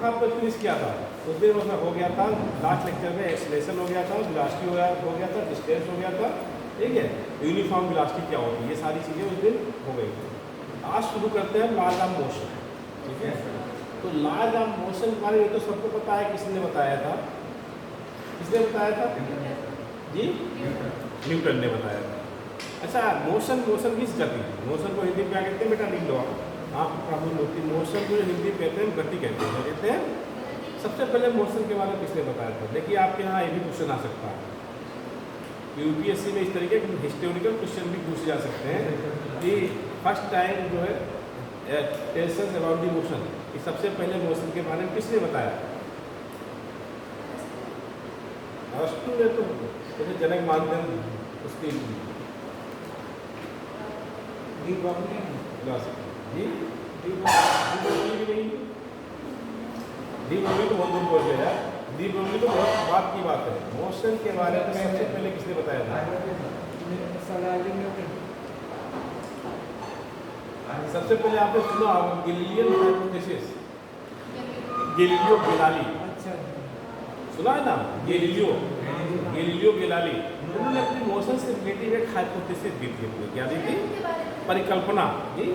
चौथा आपको फिनिश किया था उस दिन उसमें हो गया था, लास्ट लेक्चर में एक्सलेशन हो गया था, वेलोसिटी हो गया था, डिस्टेंस हो गया था, ठीक है, यूनिफॉर्म वेलोसिटी क्या होती है, ये सारी चीज़ें उस दिन हो गई थी। आज शुरू करते हैं लॉज ऑफ मोशन, ठीक है। तो लॉज ऑफ मोशन के बारे में तो सबको पता है, किसने बताया था, किसने बताया था जी, न्यूटन ने बताया था। अच्छा, मोशन किस गति, मोशन को हिंदी में क्या कहते हैं बेटा, लिख लो आप प्रॉब्लम होती है। मोशन को हिंदी में कहते हैं गति कहते हैं, कहते हैं। सबसे पहले मोशन के बारे में किसने बताया था, देखिए आपके यहाँ ये भी क्वेश्चन आ सकता है यूपीएससी में, इस तरीके के हिस्टोरिकल क्वेश्चन भी पूछे जा सकते हैं कि फर्स्ट टाइम जो है टेंशन अबाउट दी मोशन, कि सबसे पहले मोशन के बारे में किसने बताया। अरस्तु ने तो जैसे जनक मानते हैं उसकी जी, तो बहुत दूर पहुँच गया, दीपावली तो बहुत बात की बात है। मोशन के बारे में सबसे पहले किसने बताया था, सबसे पहले आपने सुना गैलीलियन हाइपोथेसिस, गैलीलियो गैलाली, सुना है ना, गैलीलियो गैलाली, उन्होंने अपनी मोशन से रिलेटेड एक हाइपोथेसिस दी थी, क्या दी थी, परिकल्पना जी।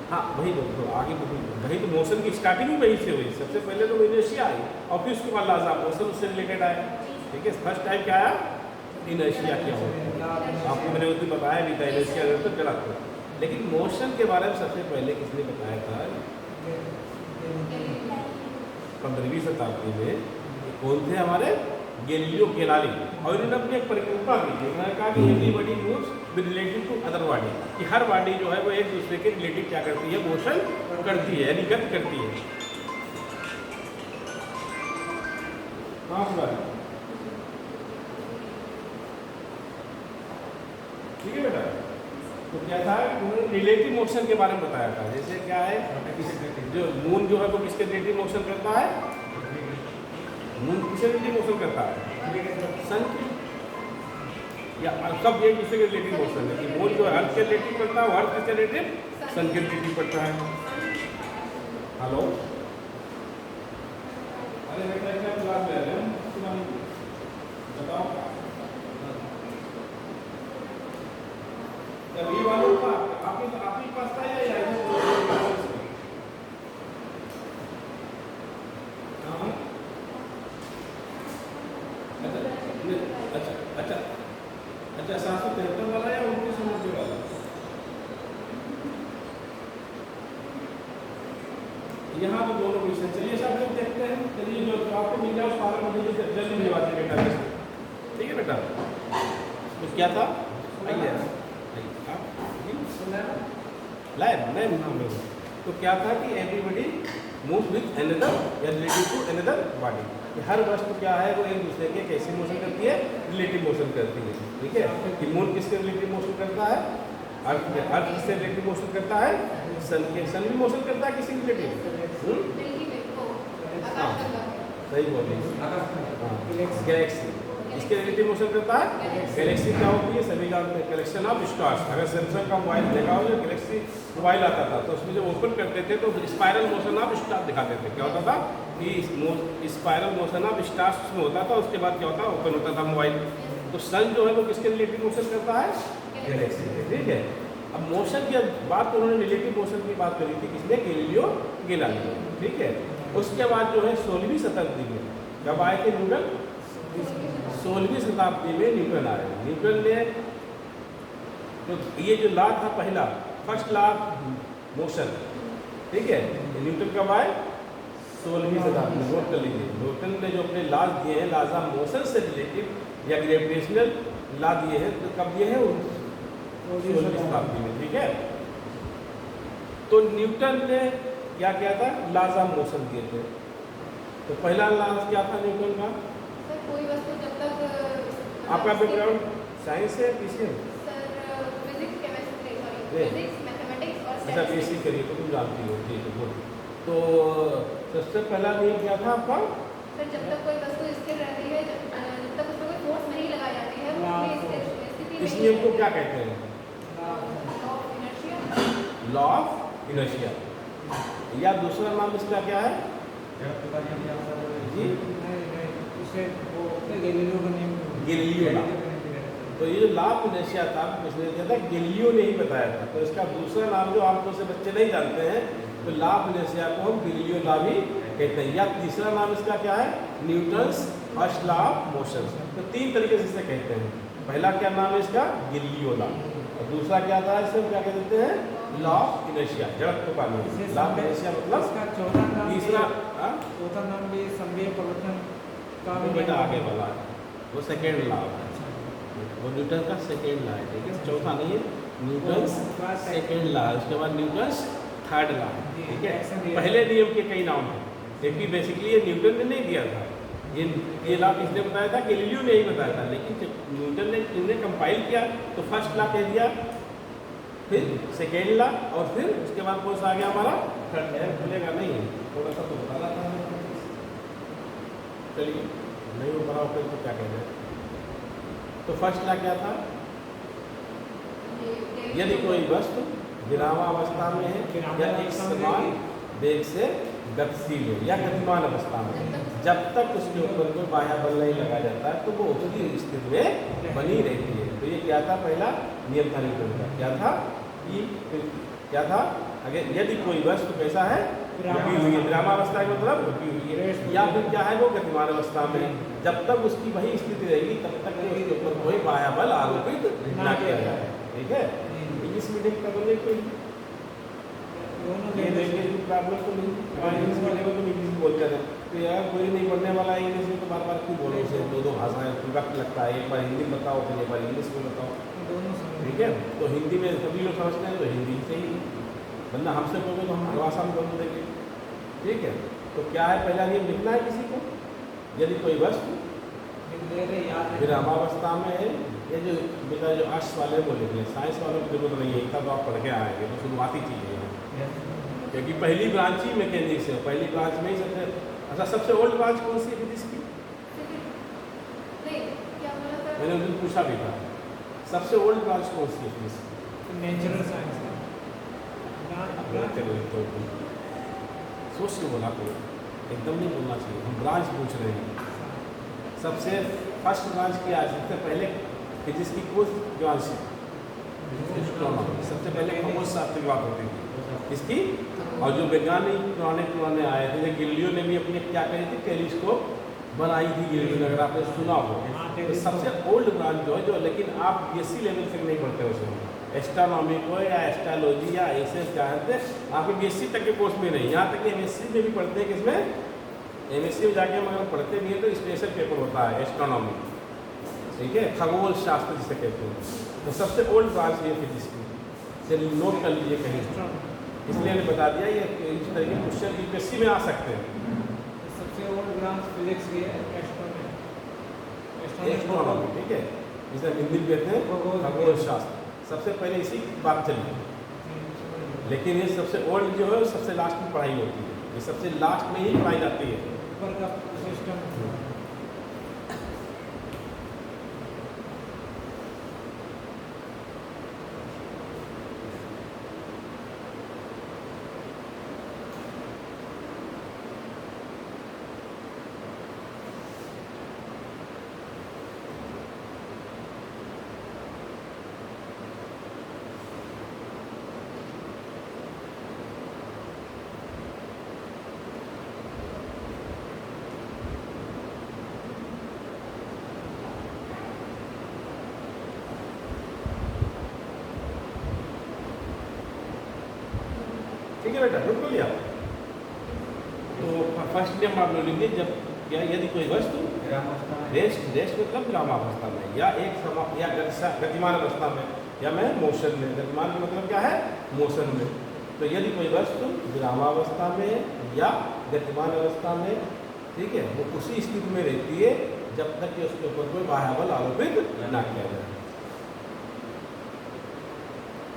हाँ वही तो आगे वही तो मोशन की स्टार्टिंग ही वही से हुई, सबसे पहले तो इनर्शिया आई और फिर उसके बाद लाजा मोशन उससे रिलेटेड आया, ठीक है। फर्स्ट टाइम क्या आया, इनर्शिया क्या होता है, आपको मैंने उस दिन बताया भी था, इनर्शिया तो गलत था, लेकिन मोशन के बारे में सबसे पहले किसने बताया था, 15वीं शताब्दी में कौन थे हमारे, गैलीलियो गैलाली, और इन्होंने अपनी एक परिकल्पना की थी। उन्होंने कहा कि everybody moves with relative to other body, कि हर बॉडी जो है वो एक दूसरे के रिलेटिव क्या करती है, मोशन करती है, यानी गति करती है। हाँ ठीक है बेटा, तो क्या था, उन्होंने रिलेटिव मोशन के बारे में बताया था। जैसे क्या है, जो मून जो है वो किसके रिलेटिव मोशन करता है, मून किसके रिलेटिव मोशन करता है, सन की, या सब एक दूसरे के रिलेटिव मोशन है, कि मून जो है अर्थ के रिलेटिव करता है, अर्थ किसके रिलेटिव, सन के रिलेटिव करता है। हेलो, अरे बेटा क्या क्लास ले रहे हैं, बताओ ये वालों का आपके पास था या अच्छा 773 वाला या 1990 वाला, यहाँ तो दोनों क्वेश्चन। चलिए सब लोग देखते हैं, चलिए जो आपको मिल जाए उस पारा मुझे जल्दी मिलवा दें बेटा, ठीक है बेटा। तो क्या था, आइए तो क्या था कि एवरीबॉडी मूव विथ अनदर या रिलेटिव टू अनदर बॉडी, हर वस्तु क्या है वो एक दूसरे के कैसे मोशन करती है, रिलेटिव मोशन करती है, ठीक है। कि मून किसके रिलेटिव मोशन करता है, अर्थ किससे रिलेटिव मोशन करता है, सन भी मोशन करता है किसी रिलेटिव, हाँ सही बोल रही, हाँ गैलेक्सी इसके रिलेटिव मोशन करता है। गैलेक्सी क्या होती है, सभी का कलेक्शन ऑफ स्टार्स। अगर सैमसंग का मोबाइल देखा हो, जो गैलेक्सी मोबाइल आता था तो उसमें जब ओपन करते थे तो स्पाइरल मोशन ऑफ स्टार दिखाते थे। क्या होता था कि स्पाइरल मोशन ऑफ स्टार्स उसमें होता था, उसके बाद क्या होता है, ओपन होता था मोबाइल। तो सन जो है वो किसके रिलेटिव मोशन करता है, गैलेक्सी, ठीक है। अब मोशन की बात तो उन्होंने रिलेटिव मोशन की बात करी थी, किसने, गैलीलियो गैलाली, ठीक है। उसके बाद जो है 16वीं शताब्दी में जब आए थे न्यूटन, 16वीं शताब्दी में न्यूटन आए। न्यूटन ने तो ये जो लॉ था पहला, फर्स्ट लॉ मोशन, ठीक है, न्यूटन कब आए, 16वीं शताब्दी में। नोट कर लीजिए, न्यूटन ने जो अपने लॉज दिए हैं, लॉज ऑफ मोशन से रिलेटिव या ग्रेविटेशनल लॉ दिए हैं, तो कब दिए हैं, 16वीं शताब्दी में, ठीक है। तो न्यूटन ने क्या किया था, लॉज ऑफ मोशन दिए थे। तो पहला लॉ क्या था न्यूटन का, कोई वस्तु जब तक आपका बैकग्राउंड साइंस है, किसी physics chemistry sorry physics mathematics और अच्छा बेसिक करिए तो तुम जानती हो, ठीक है। तो सबसे पहला नियम क्या था आपका, सर जब तक कोई वस्तु स्थिर रहती है, जब तक उस पर कोई फोर्स नहीं लगाई जाती है, वो अपनी स्थिति में, इस नियम को क्या कहते हैं, law of inertia, law of inertia. या दूसरा नाम इसका क्या है जी? Galileo law. तो ये जो लॉ ऑफ इनर्शिया था, उसने दिया था, गैलीलियो ने ही बताया था। तो इसका दूसरा नाम जो आमतौर से बच्चे नहीं जानते हैं, तो लॉ ऑफ इनर्शिया को हम गैलीलियो लॉ भी कहते हैं। या तीसरा नाम इसका क्या है? Newton's first law of motion. तो 3 तरीके से इसे कहते हैं। पहला क्या नाम है इसका? Galileo law. और दूसरा क्या था, इसे क्या कह देते हैं? लॉ ऑफ इनर्शिया, जड़त्व कानून। लॉ ऑफ इनर्शिया मतलब तीसरा, चौथा नाम भी संवेग परिवर्तन का वो बेटा आगे वाला है, वो सेकेंड लॉ है, वो न्यूटन का सेकेंड लॉ है, ठीक है? चौथा नहीं है, न्यूटन्स सेकेंड लॉ, उसके बाद न्यूटन्स थर्ड लॉ, ठीक है? पहले नियम के कई नाम हैं, क्योंकि बेसिकली ये न्यूटन ने नहीं दिया था, ये लॉ किसने बताया था? गैलीलियो ने ही बताया था। लेकिन जब न्यूटन ने इन्हें कंपाइल किया तो फर्स्ट लॉ कह दिया, फिर सेकेंड लॉ, और फिर उसके बाद कौन सा आ गया हमारा? Third law. खुलेगा नहीं, थोड़ा सा तो बताना था। चलिए, नहीं हो पड़ा फिर तो क्या कह रहे हैं? तो फर्स्ट लॉ क्या था? यदि कोई वस्तु विरामावस्था में है या एक समान वेग से गतिशील है या गतिमान अवस्था में, जब तक उसके ऊपर कोई बाह्य बल नहीं लगाया जाता है तो वो उसी स्थिति में बनी रहती है। तो ये क्या था? पहला नियम था न्यूटन का। क्या था? कि क्या था? अगर यदि कोई वस्तु कैसा है? रुकी हुई है, विरामावस्था का मतलब रुकी हुई है, या फिर क्या है? वो गतिमान अवस्था में, जब तक उसकी वही स्थिति रहेगी तब तक कि उसके ऊपर कोई बाह्य बल आरोपित न किया जाए, ठीक है? इंग्लिश मीडियम का बोले कोई ये लैंग्वेज की प्रॉब्लम तो नहीं, इंग्लिश मीडियम में तो इंग्लिश बोलते हैं। तो यार कोई नहीं पढ़ने वाला इंग्लिश में तो बार बार क्यों बोलो उसे? 2 भाषाएं वक्त लगता है, एक बार हिंदी में बताओ, फिर एक बार इंग्लिश में बताओ, ठीक है? तो हिंदी में सभी लोग समझते हैं तो हिंदी से ही, वरना हमसे बोलोगे तो हम हर भाषा में बोल देंगे, ठीक है? तो क्या है? पहला नियम लिखना है किसी को, यदि कोई वस्तु विरामावस्था में है, ये जो बेटा जो आर्ट्स वाले वो लिख लें, साइंस वालों की जरूरत नहीं है, इतना तो आप पढ़ के आएंगे, तो शुरुआती चीज़ें हैं, क्योंकि पहली ब्रांच ही मैकेनिक्स है, पहली ब्रांच में ही सबसे अच्छा सबसे ओल्ड ब्रांच कौन सी है फिजिक्स की? मैंने उस दिन पूछा भी था, सबसे ओल्ड ब्रांच कौन सी है फिजिक्स की? Natural science. तो सोच के बोला करो, एकदम नहीं बोलना चाहिए, हम ब्रांच पूछ रहे हैं। सबसे फर्स्ट ब्रांच की आज सबसे पहले फिजिक्स की कोई ब्रांच है? सबसे पहले खगोल शास्त्र की बात होती थी इसकी, और जो वैज्ञानिक पुराने आए थे, गैलीलियो ने भी अपने क्या करी थी? टेलीस्कोप बनाई थी गैलीलियो ने, अगर आपने सुना हो। तो सबसे ओल्ड ब्रांच जो है, जो लेकिन आप बीएससी लेवल तक नहीं पढ़ते उसमें, एस्ट्रोनॉमी को या एस्ट्रोलॉजी या ऐसे जानते, आपके बीएससी तक के कोर्स में नहीं, यहाँ तक कि एमएससी में भी पढ़ते हैं। किसमें? एमएससी में जाके हम अगर पढ़ते भी हैं तो स्पेशल पेपर होता है एस्ट्रोनॉमी, ठीक है? खगोल शास्त्र जिसे कहते हैं। तो सबसे ओल्ड ब्रांच है फिजिक्स की, चलिए नोट कर लीजिए कहीं, इसलिए मैंने बता दिया ये इस तरह के क्वेश्चन यूपीएससी में आ सकते हैं। सबसे ओल्ड ब्रांच फिजिक्स की है, एस्ट्रोनॉमी, ठीक है? जिसे हिंदी में कहते हैं खगोल शास्त्र। सबसे पहले इसी की बात चली, लेकिन ये सबसे ओल्ड जो है सबसे लास्ट में पढ़ाई होती है, ये सबसे लास्ट में ही पढ़ाई जाती है। ऊपर का सिस्टम। ठीक है बेटा, नोट कर लिया? तो फर्स्ट नियम आप लोग लिखिए, जब क्या यदि कोई वस्तु रेस्ट मतलब विरामावस्था में या या गतिमान अवस्था में या मैं मोशन में, गतिमान का मतलब क्या है? मोशन में। तो यदि कोई वस्तु विरामावस्था में या गतिमान अवस्था में, ठीक है, वो उसी स्थिति में रहती है जब तक कि उसके ऊपर कोई बाह्य बल आरोपित न किया जाए।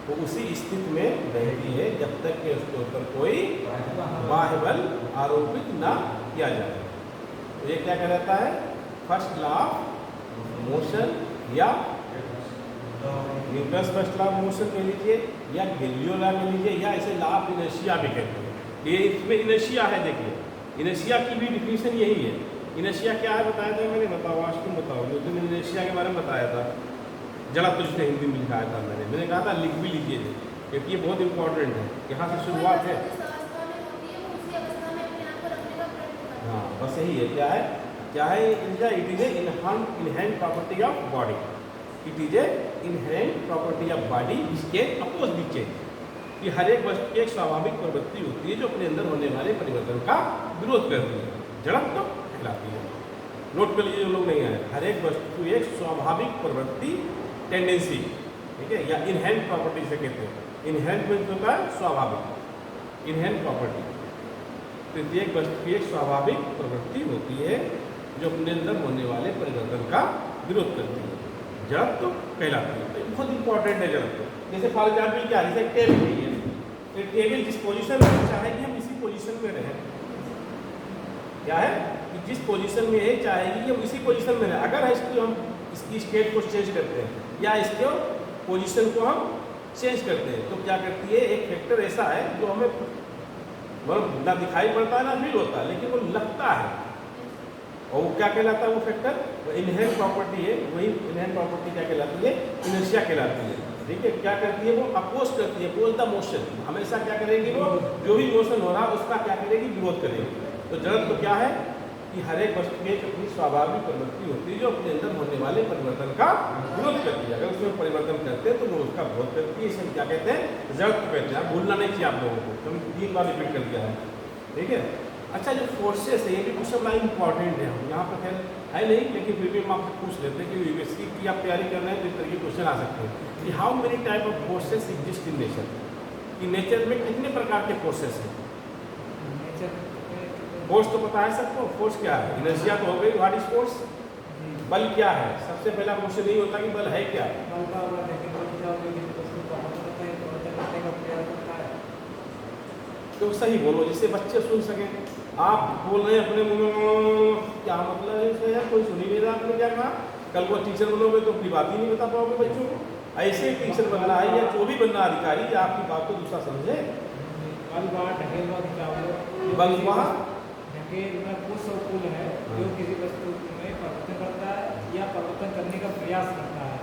वो उसी स्थिति में रहती है जब तक कि उसके ऊपर कोई बाह्य बल आरोपित न किया जाए। तो ये क्या कहलाता है? फर्स्ट लॉ ऑफ मोशन या Newton's first law of motion कह लीजिए, या गैलीलियो लॉ कह लीजिए, या इसे लॉ ऑफ इनर्शिया भी कहते हैं। ये इसमें इनर्शिया है, देखिए इनर्शिया की भी डिफिनीशन यही है। इनर्शिया क्या है बताया था मैंने, बताओ आज तुम बताओ, जो तुमने इनर्शिया के बारे में बताया था, जड़त्व जिसने हिंदी में लिखाया था मैंने कहा था लिख भी लीजिए क्योंकि ये बहुत इंपॉर्टेंट है, यहाँ से शुरुआत है। हाँ बस यही है, क्या है it is a inherent property of body, it is a inherent property of body इसके अपोज भी चेंज, कि हर एक वस्तु की एक स्वाभाविक प्रवृत्ति होती है जो अपने अंदर होने वाले परिवर्तन का विरोध करती है, जड़त्व कहलाती है। नोट कर लीजिए जो लोग नहीं आए, हर एक वस्तु की एक स्वाभाविक प्रवृत्ति टेंडेंसी, ठीक है, या इनहेरेंट प्रॉपर्टी से कहते हैं। इनहेरेंट मीन्स होता है स्वाभाविक, इनहेरेंट प्रॉपर्टी प्रत्येक वस्तु की एक स्वाभाविक प्रवृत्ति होती है जो अपने अंदर होने वाले परिवर्तन का विरोध करती है, जड़त्व कहलाती है। तो बहुत इंपॉर्टेंट है जड़त्व। जैसे फॉर एग्जाम्पल क्या है, जैसे टेबल नहीं है, तो टेबल जिस पोजीशन में चाहेगी हम इसी पोजीशन में रहें, क्या है कि जिस पोजीशन में है चाहेगी कि हम इसी पोजीशन में रहें। अगर इसको हम इसकी स्टेट को चेंज करते हैं या इसके पोजीशन को हम चेंज करते हैं तो क्या करती है, एक फैक्टर ऐसा है जो हमें मतलब ना दिखाई पड़ता है ना फील होता है, लेकिन वो लगता है, और वो क्या कहलाता है, वो फैक्टर वो इनहेरेंट प्रॉपर्टी है। वही इनहेरेंट प्रॉपर्टी क्या कहलाती है, इनर्शिया कहलाती है। ठीक है, क्या करती है, वो अपोज करती है, अपोज द मोशन, हमेशा क्या करेगी, वो जो भी मोशन हो रहा है उसका क्या करेगी, विरोध करेगी। तो जड़त्व तो क्या है कि हर एक वस्तु की अपनी स्वाभाविक प्रवृत्ति होती है जो अपने अंदर होने वाले परिवर्तन का विरोध करती है। अगर उसमें परिवर्तन करते हैं तो वो उसका विरोध करती है, इसे क्या कहते हैं, जड़त्व कहते हैं। भूलना नहीं चाहिए आप लोगों को, हम 3 बार रिपीट कर दिया है, ठीक है। अच्छा, जो फोर्सेस है ये भी कुछ लाइन इंपॉर्टेंट है, हम यहाँ पर खैर है नहीं, लेकिन फिर भी हम आपसे पूछ लेते हैं कि यूनिवर्सिटी की आप तैयारी कर रहे हैं तो इस तरह के क्वेश्चन आ सकते हैं कि how many type of forces exist in nature, कि नेचर में कितने प्रकार के फोर्सेस हैं। फोर्स तो पता है सबको, फोर्स क्या है, इनर्शिया तो हो गई, व्हाट इज फोर्स, बल क्या है। सबसे पहला क्वेश्चन यही होता है कि बल है क्या। तो सही बोलो जिससे बच्चे सुन सके। आप बोल रहे हैं अपने मुंह में, क्या मतलब है इसमें यार, कोई सुन ही नहीं रहा आपने क्या कहा। कल को टीचर बनोगे तो अपनी बात ही नहीं बता पाओगे बच्चों को। ऐसे टीचर बनना है या जो भी बनना अधिकारी, या आपकी बात को दूसरा समझे। बलवा पुल है जो किसी वस्तु में परिवर्तन करता है या परिवर्तन करने का प्रयास करता है।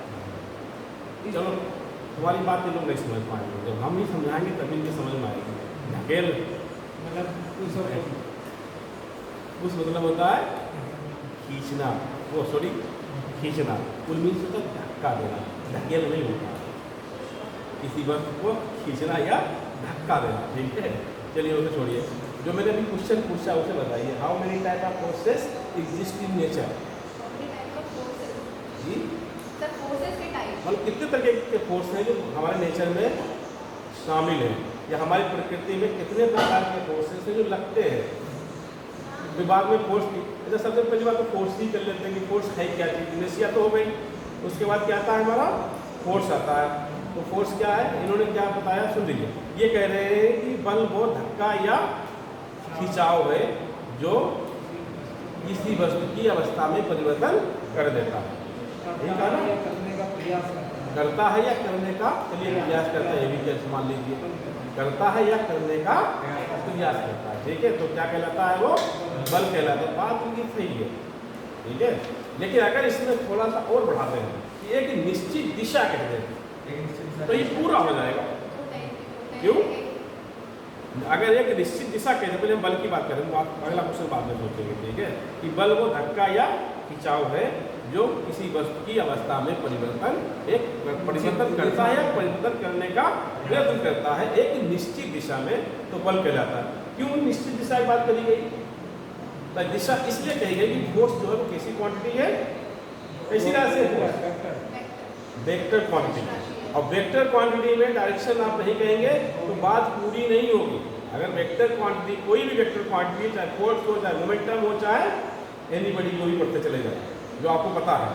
चलो तुम्हारी बात ये लोग नहीं समझ पाएंगे, जब हम ही समझाएंगे तभी ये समझ में आएगी। ढकेल मतलब उस मतलब होता है खींचना, वो सॉरी खींचना। पुल मीन्स होता है धक्का देना, ढकेल नहीं होता, किसी वस्तु को खींचना या धक्का देना। ठीक है, चलिए उसे छोड़िए। जो मैंने अभी क्वेश्चन पूछा उसे बताइए, how many type of forces exist in nature. जी मतलब कितने तरह के फोर्स हैं जो हमारे नेचर में शामिल हैं, या हमारी प्रकृति में कितने प्रकार के फोर्सेस हैं जो लगते हैं। विभाग में फोर्स की अच्छा, सबसे पहली बात तो फोर्स ही कर लेते हैं कि फोर्स है क्या चीज़। इनर्शिया तो हो गई, उसके बाद क्या आता है हमारा फोर्स आता है। तो फोर्स क्या है, इन्होंने क्या बताया सुन लीजिए। ये कह रहे हैं कि बल वो धक्का या खिंचाव है जो किसी वस्तु की अवस्था में परिवर्तन कर देता है। ठीक है ना, करने का प्रयास करता है या करने का, चलिए प्रयास करता है, ये भी क्या मान लीजिए, करता है या करने का प्रयास करता है। ठीक है, तो क्या कहलाता है, वो बल कहलाता है। बात उनकी सही है, ठीक है। लेकिन अगर इसमें थोड़ा सा और बढ़ाते हैं कि एक निश्चित दिशा कहते हैं तो ये पूरा हो जाएगा। क्यों, अगर एक निश्चित दिशा कहते, पहले हम बल की बात करें, अगला क्वेश्चन बाद में सोचेंगे। ठीक है, कि बल वो धक्का या खिंचाव है जो किसी वस्तु की अवस्था में परिवर्तन करता है या परिवर्तन करने का प्रयत्न करता है एक निश्चित दिशा में, तो बल कहलाता है। क्यों निश्चित दिशा की बात करी गई, तो दिशा इसलिए कही गई कि फोर्स जो है वो कैसी क्वांटिटी है, कैसी राशि है, वेक्टर क्वांटिटी। और वेक्टर क्वांटिटी में डायरेक्शन आप नहीं कहेंगे तो बात पूरी नहीं होगी। अगर वेक्टर क्वांटिटी, कोई भी वेक्टर क्वांटिटी, चाहे फोर्स हो, चाहे मोमेंटम हो, चाहे एनीबॉडी को भी पढ़ते चले जाए जो आपको पता है,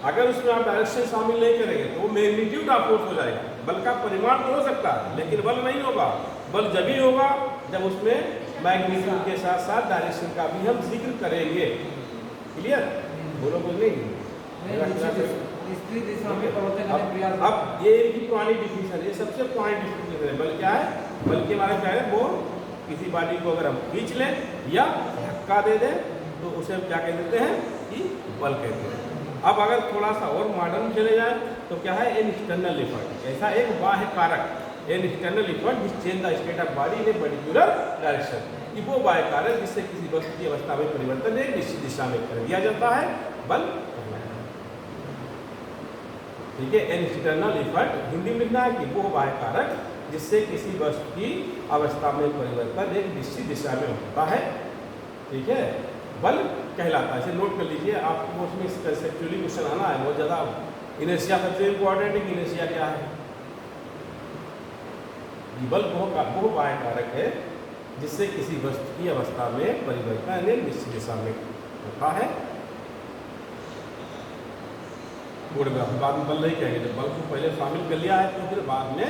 अगर उसमें आप डायरेक्शन शामिल नहीं करेंगे तो वो मैग्नीट्यूड ऑफ फोर्स हो जाएगा। बल का परिमाण तो हो सकता है लेकिन बल नहीं होगा। बल जब ही होगा जब उसमें मैग्नीट्यूड के साथ साथ डायरेक्शन का भी हम जिक्र करेंगे। क्लियर, बोलो कुछ नहीं। अब ये इनकी पुरानी डिफिनीशन, ये सबसे पुरानी डिफिनीशन है। बल क्या है, बल के बारे में क्या है, वो किसी बॉडी को अगर हम खींच लें या धक्का दे दें तो उसे हम क्या कह देते हैं कि बल कहते हैं। अब अगर थोड़ा सा और मॉडर्न चले जाए तो क्या है, एन एक्सटर्नल इफर्ट, ऐसा एक बाह्य कारक, an external effort which change the state of body in a particular direction, कि वो बाह्य कारक जिससे किसी वस्तु की अवस्था में परिवर्तन एक निश्चित दिशा में कर दिया जाता है, बल कहलाता है। ठीक है, एन एक्सटर्नल इफर्ट हिंदी में लिखना है कि वो बाह्य कारक जिससे किसी वस्तु की अवस्था में परिवर्तन एक निश्चित दिशा में होता है, ठीक है, बल कहलाता है। इसे नोट कर लीजिए, आपको उसमें कंसेप्चुअली क्वेश्चन आना है बहुत ज़्यादा। इनर्शिया सबसे इम्पोर्टेंट है कि इनर्शिया क्या है, बल वो बाह्य कारक है जिससे किसी वस्तु की अवस्था में परिवर्तन एक निश्चित दिशा में होता है। बाद में बल नहीं कहेंगे, जब बल को पहले शामिल कर लिया है तो फिर बाद में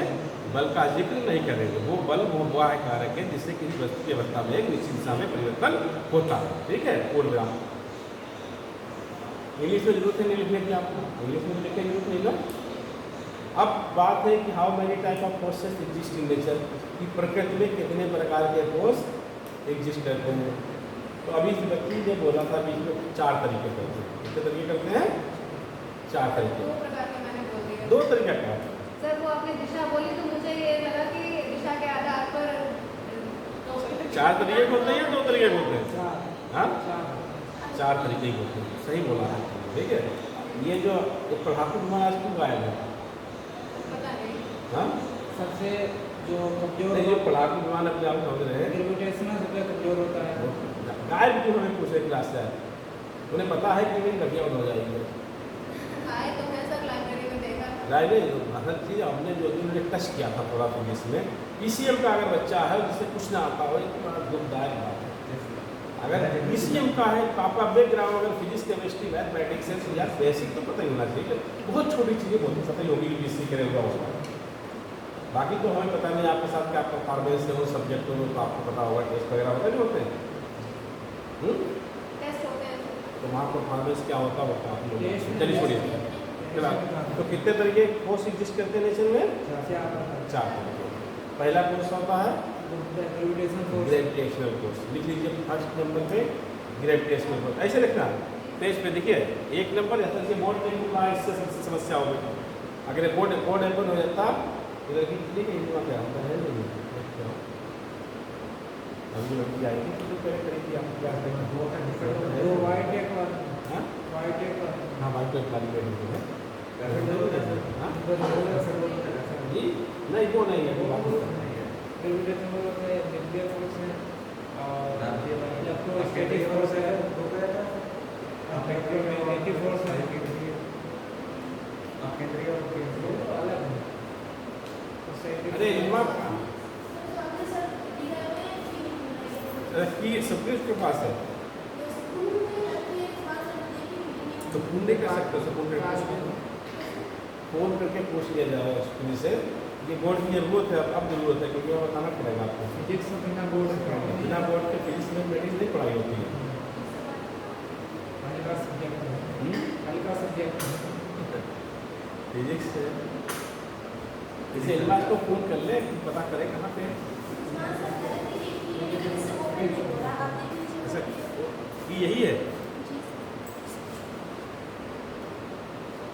बल का जिक्र नहीं करेंगे। वो बल वो बाह्य कारक है जिससे किसी वस्तु की अवस्था में एक निश्चित दिशा में परिवर्तन होता है। ठीक है, पूर्वविराम। इंग्लिश में जरूरत है नहीं लिखने की, आपको इंग्लिश में लिखने की जरूरत नहीं ना। अब बात है कि how many type of forces exist in nature, कि प्रकृति में कितने प्रकार के फोर्स एग्जिस्ट करते हैं। तो अभी इस व्यक्ति ने बोला था बीच में 4 तरीके करते हैं। कितने तरीके करते हैं? 4 तरीके। 2 प्रकार के मैंने बोल दिया। 2 तरीके का सर वो आपने दिशा बोली तो मुझे ये लगा कि दिशा के आधार पर 4 तरीके होते हैं या 2 तरीके होते हैं? चार। हाँ, चार। 4 तरीके होते हैं, सही बोला है। ठीक है, ये जो पढ़ाकू विमान आज क्यों गायब है? पता नहीं। हाँ, सबसे जो कमजोर नहीं, जो पढ़ाकू विमान अपने आप समझ रहे हैं ग्रेविटेशनल सबसे कमजोर होता है। गायब क्यों हमें पूछे क्लास से? उन्हें पता है कि मेरी गड्डियाँ बंद हो जाएंगी। आए तो मैं सब लाइब्रेरी में देखा। नहीं, असल चीज़ हमने जो उन्होंने टच किया था थोड़ा फिजिक्स में, PCM का अगर बच्चा है जिससे कुछ ना आता हो, ये बड़ा दुखदायक बात है। अगर PCM का है तो आपका बैकग्राउंड अगर फिजिक्स, केमिस्ट्री, मैथमेटिक्स है, यार बेसिक तो पता ही होना चाहिए। बहुत छोटी चीज़ें बहुत पता ही होगी कि BC करेगा होगा। बाकी तो हमें पता नहीं आपके साथ क्या परफॉर्मेंस है उस सब्जेक्ट में, तो आपको पता होगा टेस्ट वगैरह होते नहीं होते हैं। टेस्ट होते हैं। तो वहाँ परफॉर्मेंस क्या होता होगा आप लोग? टेस्ट में चलिए छोड़िए। तो कितने तरीके फोर्स एग्जिस्ट करते हैं नेचर में? 4 तरीके। पहला कोर्स होता है ग्रेविटेशनल फोर्स। लिख लीजिए फर्स्ट नंबर पे ग्रेविटेशनल फोर्स, ऐसे लिखना है पेज पे। देखिए 1 नंबर जैसा कि बोर्ड पे लिखा है, इससे सबसे समस्या हो गई। अगर बोर्ड ओपन हो जाता इधर की क्या होता है नहीं अभी लड़की आएगी तो पहले करेगी आप क्या करेंगे? वो वाइट एक बार हाँ वाइट एक बार हाँ, वाइट पेपर वाली बैठी है। हाँ जी, नहीं वो नहीं है, वो बात नहीं है। ग्रेविटेशनल होता है, न्यूक्लियर फोर्स है और इलेक्ट्रोस्टैटिक फोर्स है, इलेक्ट्रोमैग्नेटिक फोर्स है। अलग है। अरे की सबके उसके पास है तो फोन नहीं कर सकते, फोन करके पूछ लिया जाए स्कूल से। ये बोर्ड की जरूरत है, अब जरूरत है क्योंकि बताना पड़ेगा आपको। फिजिक्स में बिना बोर्ड के फिजिक्स में मेडिस नहीं पढ़ाई होती है। हल्का सब्जेक्ट है, हल्का सब्जेक्ट है फिजिक्स से इसे इलाज को फोन कर ले, पता करें कहाँ पे ऐसा कि यही है।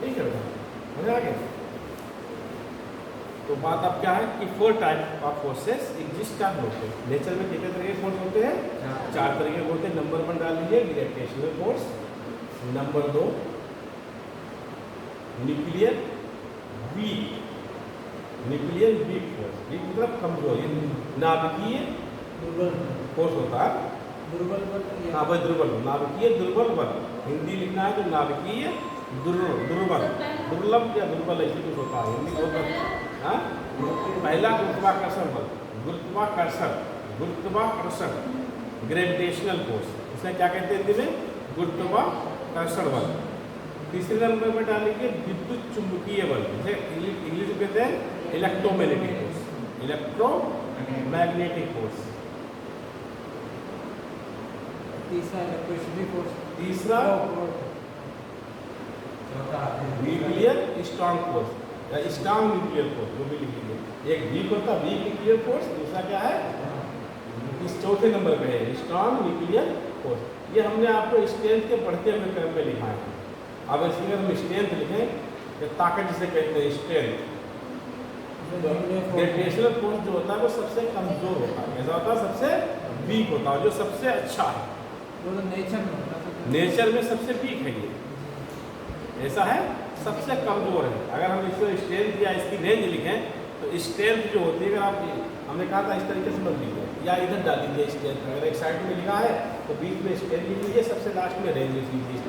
ठीक है, समझ आ गया। तो बात अब क्या है कि 4 टाइप ऑफ फोर्सेस एग्जिस्ट क्या होते हैं नेचर में। कितने तरह के फोर्स होते हैं? 4 तरह के होते हैं। नंबर 1 डाल लीजिए gravitational force. Number 2 nuclear weak, nuclear weak force. Weak मतलब कमजोर, ये नाभिकीय दुर्बल फोर्स होता है। दुर्बल बल हाँ भाई, दुर्बल नाभिकीय दुर्बल बल। हिंदी लिखना है तो नाभिकीय दुर्बल, दुर्लभ या दुर्बल ऐसी कुछ होता है हिंदी बहुत। हाँ, पहला गुरुत्वाकर्षण बल, गुरुत्वाकर्षण ग्रेविटेशनल फोर्स, इसमें क्या कहते हैं हिंदी में? गुरुत्वाकर्षण बल। तीसरे नंबर में डालेंगे विद्युत चुंबकीय बल, जैसे इंग्लिश में कहते हैं इलेक्ट्रोमैग्नेटिक फोर्स, इलेक्ट्रोमैग्नेटिक फोर्स। तीसरा इलेक्ट्रोस्टैटिक फोर्स। तीसरा न्यूक्लियर स्ट्रॉन्ग फोर्स या स्ट्रॉन्ग न्यूक्लियर फोर्स, वो भी लिख लीजिए। एक वीक होता है वीक न्यूक्लियर फोर्स, दूसरा क्या है? इस चौथे नंबर पे है स्ट्रॉन्ग न्यूक्लियर फोर्स। ये हमने आपको स्ट्रेंथ के पढ़ते हुए क्रम में लिखा है। अब इसी में हम स्ट्रेंथ लिखें, या ताकत जिसे कहते हैं स्ट्रेंथ। ग्रेविटेशनल फोर्स जो होता है वो सबसे कमजोर होता है, ऐसा होता है सबसे वीक होता है, जो सबसे अच्छा है वो तो नेचर में होता है। नेचर में सबसे वीक है ये, ऐसा है सबसे कमजोर है। अगर हम इसको स्ट्रेंथ या इसकी रेंज लिखें तो स्ट्रेंथ जो होती है, अगर आप हमने कहा था इस तरीके से मत लिखिए या इधर डाल दीजिए स्ट्रेंथ। अगर एक साइड में लिखा है तो बीच में स्ट्रेंथ लिख लीजिए, सबसे लास्ट में रेंज लिख लीजिए,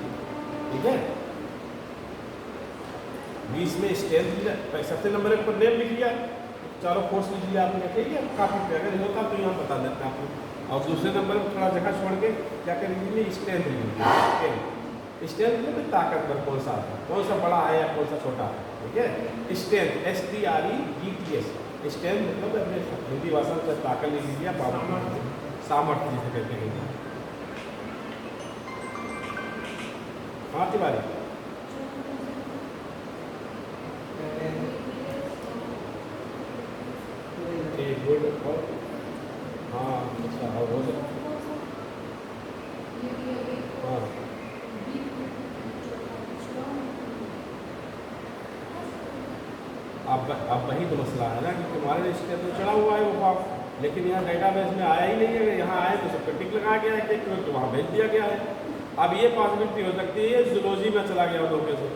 ठीक है। बीच में स्ट्रेंथ सबसे नंबर पर नेम लिख लिया, चारों फोर्स लिख लिया आपने, ठीक है। काफ़ी अगर होता तो यहाँ बता देते हैं आपको। और दूसरे नंबर पर थोड़ा जगह छोड़ के क्या कर लीजिए स्ट्रेंथ लिख लीजिए। स्ट्रेंथ में ताकतवर कौन सा है, कौन सा बड़ा है या कौन सा छोटा है, ठीक है। स्ट्रेंथ STREGTH, स्ट्रेंथ मतलब अपने हिंदी भाषा में ताकत लिख लीजिए, सामर्थ्य जिसे कहते हैं। हाँ तिवारी, गुड, हाँ अच्छा हो सकता, हाँ अब वही तो मसला है ना कि तुम्हारे रिश्ते तो चढ़ा हुआ है वो पाप, लेकिन यहाँ डेटाबेस में आया ही नहीं है। यहाँ आए तो सबको टिक लगाया गया है कि तो वहाँ भेज दिया गया है। अब ये पॉसिबिलिटी हो सकती है जूलॉजी में चला गया धोखे से।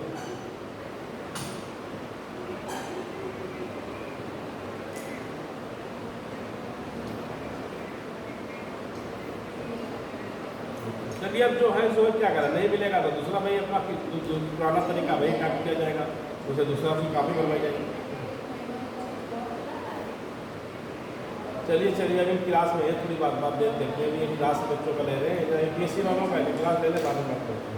चलिए अब जो है सो क्या करें, नहीं मिलेगा तो दूसरा भाई अपना पुराना तरीका भाई क्या किया जाएगा, उसे दूसरा भी काफ़ी बनवाई जाएगी। चलिए चलिए अभी क्लास में है, थोड़ी बात देखते हैं। अभी क्लास बच्चों का ले रहे हैं, APSC वालों का क्लास ले लें, बाद में बात करते हैं।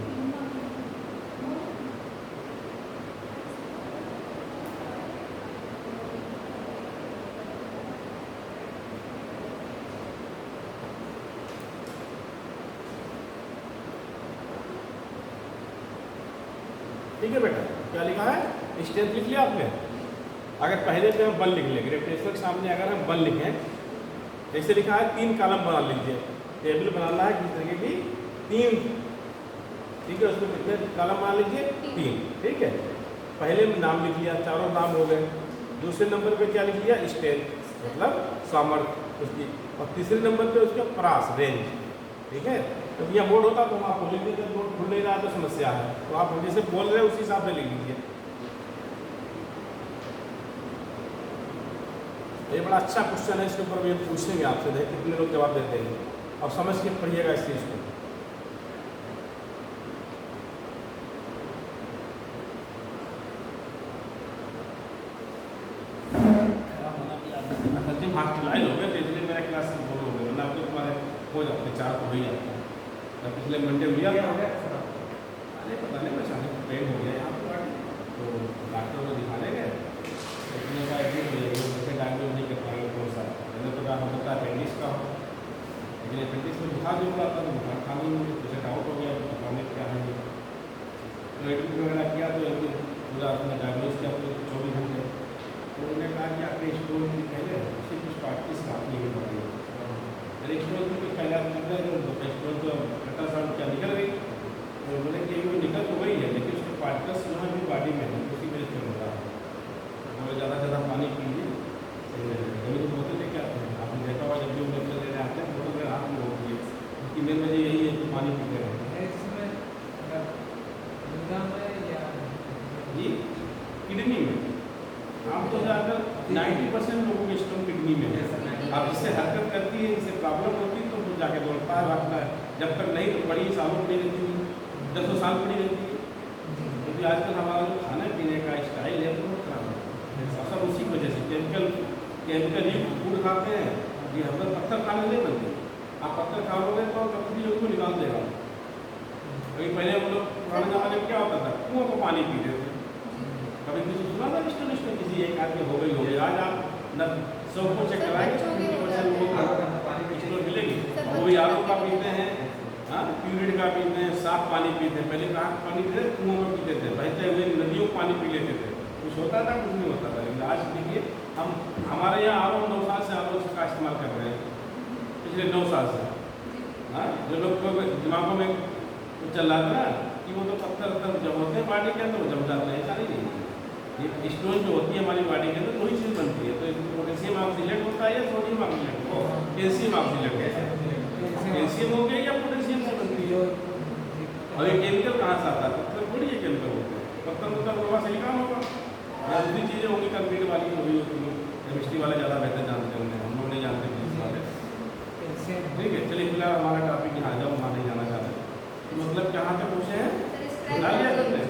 ठीक है बेटा, क्या लिखा है, स्ट्रेंथ लिख लिया आपने। अगर पहले पे हम बल लिख लें, ग्रेविटेशन के सामने अगर हम बल लिखें, जैसे लिखा है 3 कॉलम बना लीजिए। टेबल बनाना है किस तरीके की, 3, ठीक है। उसमें कितने कॉलम बना लीजिए, 3, ठीक है। पहले में नाम लिख लिया, चारों नाम हो गए। दूसरे नंबर पे क्या लिख लिया, स्ट्रेंथ मतलब सामर्थ्य उसकी, और तीसरे नंबर पे उसका प्रास रेंज, ठीक है। तो यह बोर्ड होता तो हम आपको लिख देते, बोर्ड खुल नहीं रहा तो समस्या है, तो आप जैसे बोल रहे हैं उसी हिसाब से लिख लीजिए। ये बड़ा अच्छा क्वेश्चन है, इसके ऊपर भी पूछेंगे आपसे, देखें कितने लोग जवाब देते हैं, और समझ के पढ़िएगा इस चीज़ को। हॉस्टलाइज हो गए तो इसलिए मेरा क्लास बोल हो गया, वरना आपको तुम्हारे हो जाते 4 तो हो ही जाता है। तब पिछले मंडे लिया था, अरे पता नहीं मैं शादी पेन हो गया यहाँ पर, तो डॉक्टर को दिखाने गए, उसने कहा जैसे डायग्नोज नहीं कर पाएंगे कौन सा, मैंने तो कहा हो सकता है अपेंडिक्स का हो, लेकिन अपेंडिक्स में बुखार जो हुआ था तो बुखार खाने में मुझे डाउट हो गया बताने क्या है। तो एडमिट वगैरह किया तो एक दिन पूरा अपने डायग्नोज किया पूरे 24 घंटे। तो उन्होंने कहा कि आपके स्टोन की पहले उसी कुछ पार्टिस काटने की बात है, मेरे स्टोन की कुछ पहले स्टोन तो अल्ट्रासाउंड क्या निकल गई, तो बोले कि वो निकल तो वही है लेकिन उसके पार्टिकल्स जो है भी बॉडी में है, उसी वजह से हो रहा है। तो ज़्यादा से ज़्यादा पानी पीजिए, कभी तो बोतल लेके आते हैं, आपने देखा हुआ जब भी बोतल लेने आते हैं बोतल मेरे हाथ में होती है, उसकी मेन वजह यही है कि पानी पीते रहते हैं। जी किडनी में आप तो ज़्यादातर 90% लोगों के स्टोन किडनी में है। अब इससे हरकत करती है, इससे प्रॉब्लम होती है तो वो जाके दौड़ता है, भागता है, जब तक नहीं तो बड़ी सालों पड़ी रहती है, 10 साल पड़ी रहती है। क्योंकि आजकल हमारा जो खाने पीने का स्टाइल है बहुत खराब है, सब उसी वजह से केमिकल युक्त फूड खाते हैं। ये हम लोग पत्थर खाने नहीं बनते, आप पत्थर खाओगे तो कभी उसको निकाल देगा। अभी पहले हम लोग पुराने ज़माने में क्या होता था, कुआं को पानी पीते थे, कभी किसी सुना था स्टोन किसी एक आदमी हो गई। आज आप न 100 को चेक कराएंगे 50% लोगों को स्टोन मिलेगी, वो भी आर का पीते हैं, हाँ प्यूरिड का पीते हैं, साफ पानी पीते हैं। पहले कहाँ पानी पीते थे, कुआं में पीते थे, बहते हुए नदियों को पानी पी लेते थे, कुछ होता था कुछ नहीं होता था। लेकिन आज देखिए हम हमारे यहाँ आर 9 साल से आर का इस्तेमाल कर रहे हैं, पिछले 9 साल से। हाँ, जो लोग को दिमागों में चल रहा था ना कि वो तो पत्थर जब होते हैं बॉडी के अंदर वो जम जाते हैं, ऐसा नहीं है। ये स्टोन जो होती है हमारी बॉडी के अंदर वही चीज़ बनती है। तो पोटेशियम ऑक्सीलेट होता है या सोडियम ऑक्सीलेट, वो कैल्शियम ऑक्सीलेट है, कैल्शियम हो गया या पोटेशियम से बनती है। और ये केमिकल कहाँ से आता है? पत्थर थोड़ी ये केमिकल होते हैं, पत्थर मतलब वहाँ सिलिकॉन होगा या दूसरी चीज़ें होंगी कंक्रीट वाली होगी, केमिस्ट्री वाले ज़्यादा बेहतर जानते होंगे, हम लोग नहीं जानते फिजिक्स वाले। ठीक है, चलिए फिलहाल हमारा टॉपिक यहाँ जाओ, वहाँ नहीं जाना चाहते। तो मतलब कहाँ तक पूछे हैं? बता लिया तुमने।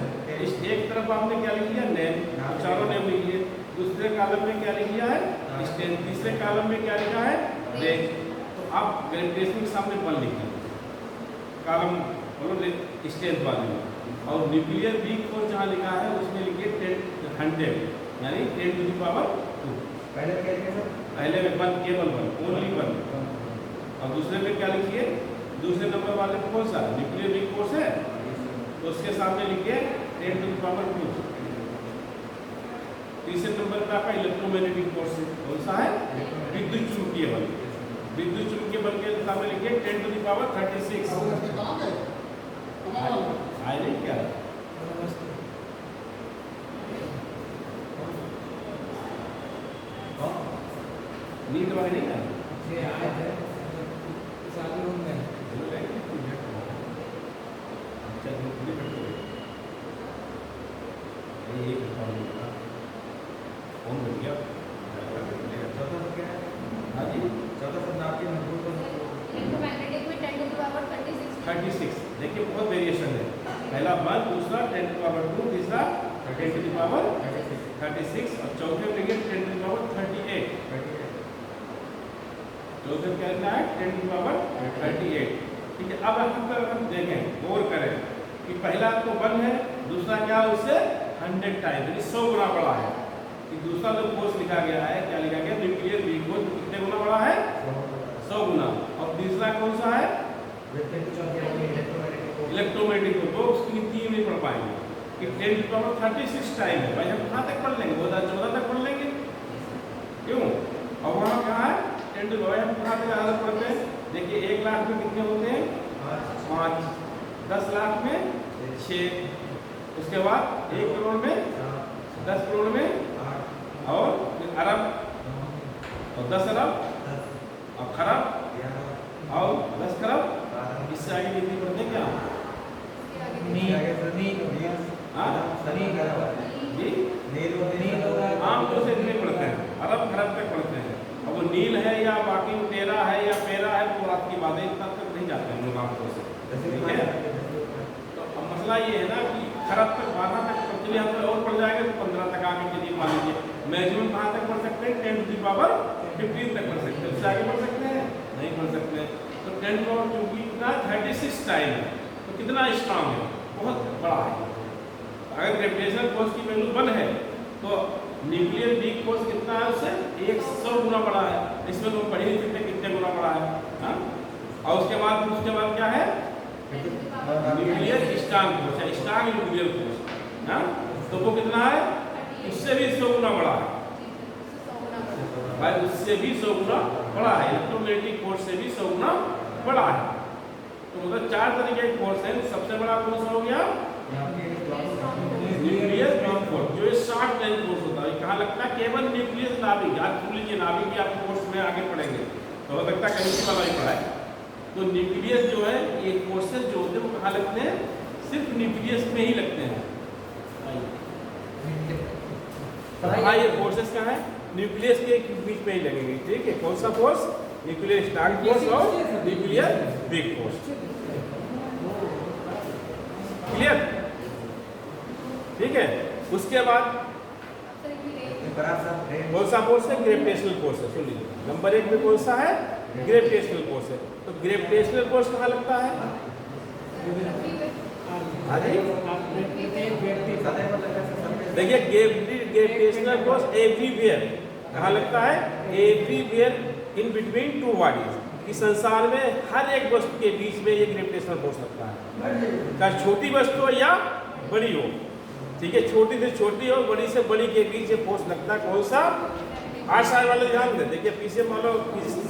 इस एक तरफ आपने क्या लिख लिया? नेम, चारों नेम लिख लिए। दूसरे कॉलम में क्या लिख लिया है? स्ट्रेंथ। तीसरे कॉलम में क्या लिखा है? रेंज। तो आप ग्रेविटेशन के सामने 1 लिख लीजिए कॉलम बोलो स्ट्रेंथ वाले में, और न्यूक्लियर वीक फोर्स जहाँ लिखा है उसमें लिखिए 100 यानी 10 टू द पावर 2। पहले क्या लिखा सर? पहले में 1 केवल 1 ओनली 1, और दूसरे में क्या लिखिए? दूसरे नंबर वाले में कौन सा न्यूक्लियर वीक फोर्स है तो उसके सामने लिखिए 10 टू द पावर 2। तीसरे नंबर पे आपका इलेक्ट्रोमैग्नेटिक फोर्स कौन सा है? विद्युत चुंबकीय बल। विद्युत चुंबकीय बल के सामने लिखिए 10 टू द पावर 36। आए नहीं क्या? नीट वाले नहीं है ये आए थे शादी रूम में। फोन मिल गया। हाँ जी, इलेक्ट्रोमैग्नेटिक में 10 टू द पावर 36। देखिए बहुत वेरिएशन है। पहला 1, दूसरा 10 टू पावर 2, तीसरा 10 टू पावर 36, और चौथे में लिखिए 10 टू पावर 38। चौथे में क्या लिखना है? 10 टू पावर 38। ठीक है, अब हम देखें, गौर करें कि पहला तो 1 है, दूसरा क्या है उससे 100 टाइम यानी 100 गुना बड़ा है। कि दूसरा जो फोर्स लिखा गया है, क्या लिखा गया? न्यूक्लियर वीक फोर्स कितने गुना बड़ा है? 100 गुना। और तीसरा कौन सा है? Electromagnetic force. तो उसकी 3 नहीं पढ़ पाएंगे कि 10 टू पावर 36 टाइम है। भाई हम कहाँ तक पढ़ लेंगे? 2014 तक पढ़ लेंगे, क्यों? और वहाँ कहाँ है? 10 टू पावर हम कहाँ तक ज़्यादा पढ़ते हैं? देखिए 1 लाख में कितने होते हैं? 5। 10 लाख में 6, उसके बाद 1 करोड़ में 10 करोड़ में, और फिर अरब, और 10 अरब, और खरब, और 10 खरब। इससे आगे कितनी पढ़ते हैं क्या? आमतौर से इतने पढ़ते हैं, अरब खरब तक पढ़ते हैं। अब वो नील है या बाकी टेरा है या पेरा है तो रात की बातें इतना तक नहीं जाते हैं लोग आमतौर से। ठीक है, तो अब मसला ये है ना कि खरब तक 12 तक चलिए हम और पढ़ जाएंगे तो 15 तक आगे चलिए मान लीजिए। मैक्सिमम कहाँ तक पढ़ सकते हैं? 10 टू द पावर 15 तक पढ़ सकते हैं। उससे आगे पढ़ सकते हैं? नहीं पढ़ सकते। तो 10 टू पावर क्योंकि कितना 36 टाइम है, तो कितना स्ट्रांग है? बहुत बड़ा है। अगर ग्रेविटेशनल फोर्स की वैल्यू 1 है तो न्यूक्लियर वीक फोर्स कितना है? उससे 100 गुना बड़ा है। इसमें तो पढ़ ही नहीं सकते कितने गुना बड़ा है। हाँ, और उसके बाद क्या है? न्यूक्लियर स्ट्रांग फोर्स है, स्ट्रांग न्यूक्लियर फोर्स। हाँ, तो वो कितना है? उससे भी 100 गुना बड़ा है भाई, उससे भी 100 गुना बड़ा है। इलेक्ट्रोमैग्नेटिक फोर्स से भी 100 गुना बड़ा है। तो मतलब 4 तरीके के फोर्स हैं। सबसे बड़ा कौन सा हो गया? न्यूक्लियर वीक फोर्स, जो शॉर्ट रेंज फोर्स होता है। कहाँ लगता है? केवल न्यूक्लियस नाभिक। याद कर लीजिए, नाभिक भी आप कोर्स में आगे पढ़ेंगे तो हो सकता है केमिस्ट्री वाला ही पढ़ाए। तो न्यूक्लियस जो है, ये फोर्सेस जो होते हैं वो कहाँ लगते हैं? सिर्फ न्यूक्लियस में ही लगते हैं। हाँ, ये फोर्सेस कहाँ है? न्यूक्लियस के बीच में ही लगेंगे। ठीक है, कौन सा फोर्स? न्यूक्लियर स्ट्रांग फोर्स और न्यूक्लियर वीक फोर्स। क्लियर? ठीक है, उसके बाद कौन सा फोर्स है? ग्रेविटेशनल फोर्स है। सुन लीजिए, नंबर 1 में कौन सा है? ग्रेविटेशनल फोर्स है। तो ग्रेविटेशनल फोर्स कहाँ लगता है? देखिए ग्रेविटेशनल फोर्स एवरीवेयर कहाँ लगता है? Everywhere in between 2 bodies. कि संसार में हर एक वस्तु के बीच में ये ग्रेविटेशनल फोर्स लगता है, चाहे छोटी वस्तु हो या बड़ी हो। ठीक है, छोटी से छोटी और बड़ी से बड़ी के बीच ये फोर्स लगता है। कौन सा? आर्ट्स साइंस वाले ध्यान दें, देखिए पीसीएम वालों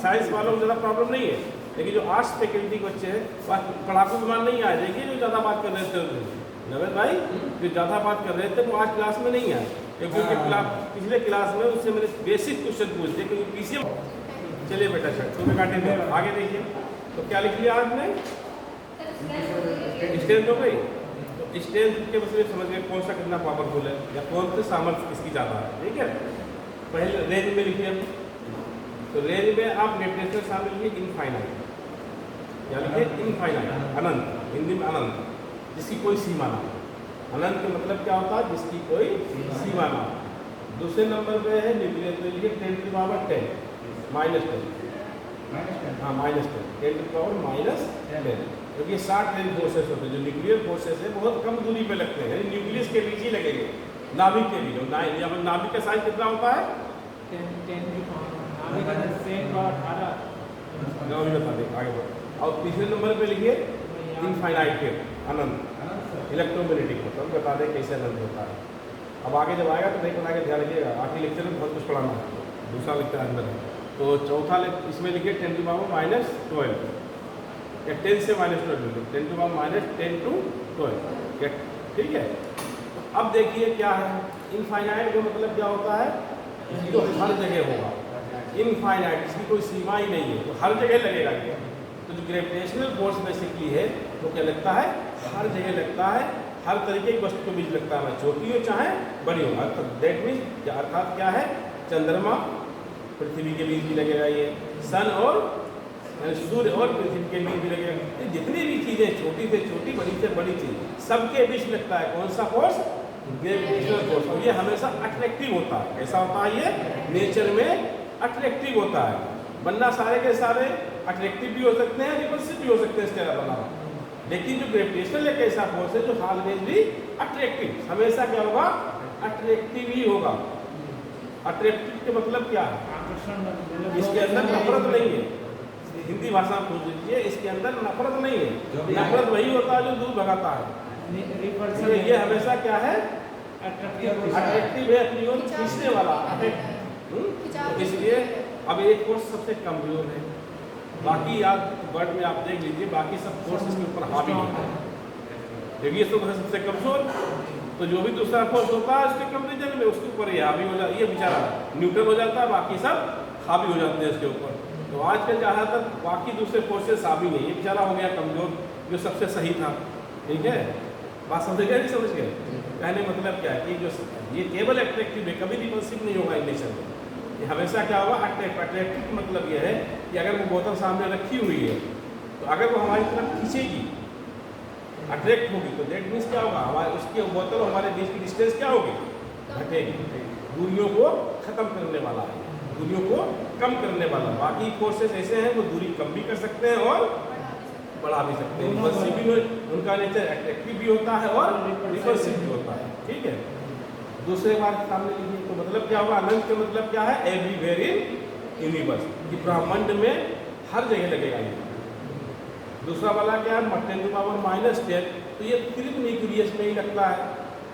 साइंस वालों को ज़्यादा प्रॉब्लम नहीं है, लेकिन जो आर्ट्स फैकल्टी के बच्चे हैं वह पढ़ाकू विमान नहीं आए। देखिए जो ज़्यादा बात कर रहे थे नवेद भाई, जो ज़्यादा बात कर रहे थे वो आज क्लास में नहीं आए, क्योंकि पिछले क्लास में उससे मैंने बेसिक क्वेश्चन पूछे, क्योंकि पीसीएम। चलिए बेटा शर्ट तो मैं काटेंगे, आगे देखिए तो क्या लिख लिया आपने, स्ट्रेंथ हो गई। तो स्ट्रेंथ के मतलब समझ गए कौन सा कितना पावरफुल है या कौन से सामर्थ्य किसकी ज़्यादा है, ठीक है। पहले रेंज में लिखिए, तो रेंज में आप ग्रेविटेशनल शामिल लिखिए इनफाइनाइट, या लिखिए इनफाइनाइट, अनंत, हिंदी में अनंत, जिसकी कोई सीमा ना हो। अनंत का मतलब क्या होता है, जिसकी कोई सीमा ना हो। दूसरे नंबर पे है न्यूक्लियर, तो लिखिए 10 की पावर 10 -10, हाँ -10, 10 की पावर -10, क्योंकि ये 60 रेंज फोर्सेस होते हैं। जो न्यूक्लियर फोर्सेस है बहुत कम दूरी पे लगते हैं, न्यूक्लियस के बीच ही लगेंगे, नाभिक के बीच। नाभिक का साइज कितना होता है, 10 की पावर, नाभिक का 10 पावर 18, नाभिक बता दें आगे बढ़ो। और तीसरे नंबर पे लिखिए इनफाइनाइट, अनंत, इलेक्ट्रोमैग्नेटिक, मतलब बता दें कैसे अनंत होता है। अब आगे जब आएगा तो नहीं पढ़ा के ध्यान रखिएगा, आखिरी लेक्चर में बहुत कुछ पढ़ाना है, दूसरा लेक्चर अंदर है। तो चौथा इसमें लिखिए 10 की पावर -12, या 10 से -12, 10 की पावर -10 to 12, ठीक है। तो अब देखिए क्या है, इनफाइनाइट का मतलब क्या होता है, जो हर जगह होगा, इनफाइनाइट, इसकी कोई सीमा ही नहीं है, तो हर जगह लगेगा ये। तो जो ग्रेविटेशनल फोर्स बेसिकली है वो क्या लगता है, हर जगह लगता है, हर तरीके की वस्तु के बीच लगता है, छोटी हो चाहे बड़ी हो। अर्थात दैट मीन्स, अर्थात क्या है, चंद्रमा पृथ्वी के बीच भी लगेगा, ये सन और सूर्य और पृथ्वी के बीच भी लगेगा। जितनी भी चीज़ें छोटी से छोटी, बड़ी से बड़ी चीज़, सबके बीच लगता है कौन सा फोर्स, ग्रेविटेशनल फोर्स। और ये हमेशा अट्रैक्टिव होता है। कैसा होता है, ये नेचर में अट्रैक्टिव होता है, वरना सारे के सारे अट्रैक्टिव भी हो सकते हैं, रिपल्सिव भी हो सकते हैं, इस तरह बना। लेकिन जो ग्रेविटेशनल एक ऐसा फोर्स है जो ऑलवेज भी अट्रैक्टिव, हमेशा क्या होगा, अट्रैक्टिव ही होगा। अट्रैक्टिव के मतलब क्या है, इसके अंदर नफरत नहीं है, हिंदी भाषा में पूछ लीजिए, इसके अंदर नफरत नहीं है। नफरत वही होता है जो दूर भगाता है, ये हमेशा क्या है, अट्रैक्टिव है, अपनी ओर खींचने वाला। इसलिए अब एक फोर्स सबसे कमजोर है, बाकी याद वर्ड में आप देख लीजिए, बाकी सब फोर्स इसके ऊपर हावी है, लेकिन ये सबसे कमजोर। तो जो भी दूसरा फोर्स होता है उसके कंपेरिजन में उसके ऊपर ये हावी हो जाता है, ये बेचारा न्यूट्रल हो जाता है, बाकी सब हावी हो जाते हैं इसके ऊपर। तो आजकल ज़्यादातर बाकी दूसरे फोर्सेस हावी नहीं, ये बेचारा हो गया कमजोर, जो सबसे सही था, ठीक है। बात समझ गए, नहीं समझ गए, कहने मतलब क्या है कि जो ये केवल अट्रैक्टिव है, कभी रिपल्सिव नहीं होगा इन नेचर में, ये हमेशा क्या होगा, अट्रैक्टिव। मतलब ये है कि अगर वो बोतल सामने रखी हुई है तो अगर वो हमारी तरफ खींचेगी, अट्रैक्ट होगी, तो दैट मीन्स क्या होगा, हमारे उसकी बोतल और हमारे बीच की डिस्टेंस क्या होगी, घटेगी। दूरियों को खत्म करने वाला है, दूरियों को कम करने वाला। बाकी फोर्सेस ऐसे हैं वो दूरी कम भी कर सकते हैं और बढ़ा भी सकते हैं। रिपल्सिव भी, उनका नेचर अट्रैक्टिव भी होता है और रिपल्सिव भी होता है, ठीक है। दूसरे बात सामने लीजिए, तो मतलब क्या होगा, अनंत का मतलब क्या है, एवरीवेयर इन यूनिवर्स, कि ब्रह्मांड में हर जगह लगेगा ये। दूसरा वाला क्या है, 10 की पावर -10, तो ये सिर्फ न्यूक्लियस में ही लगता है।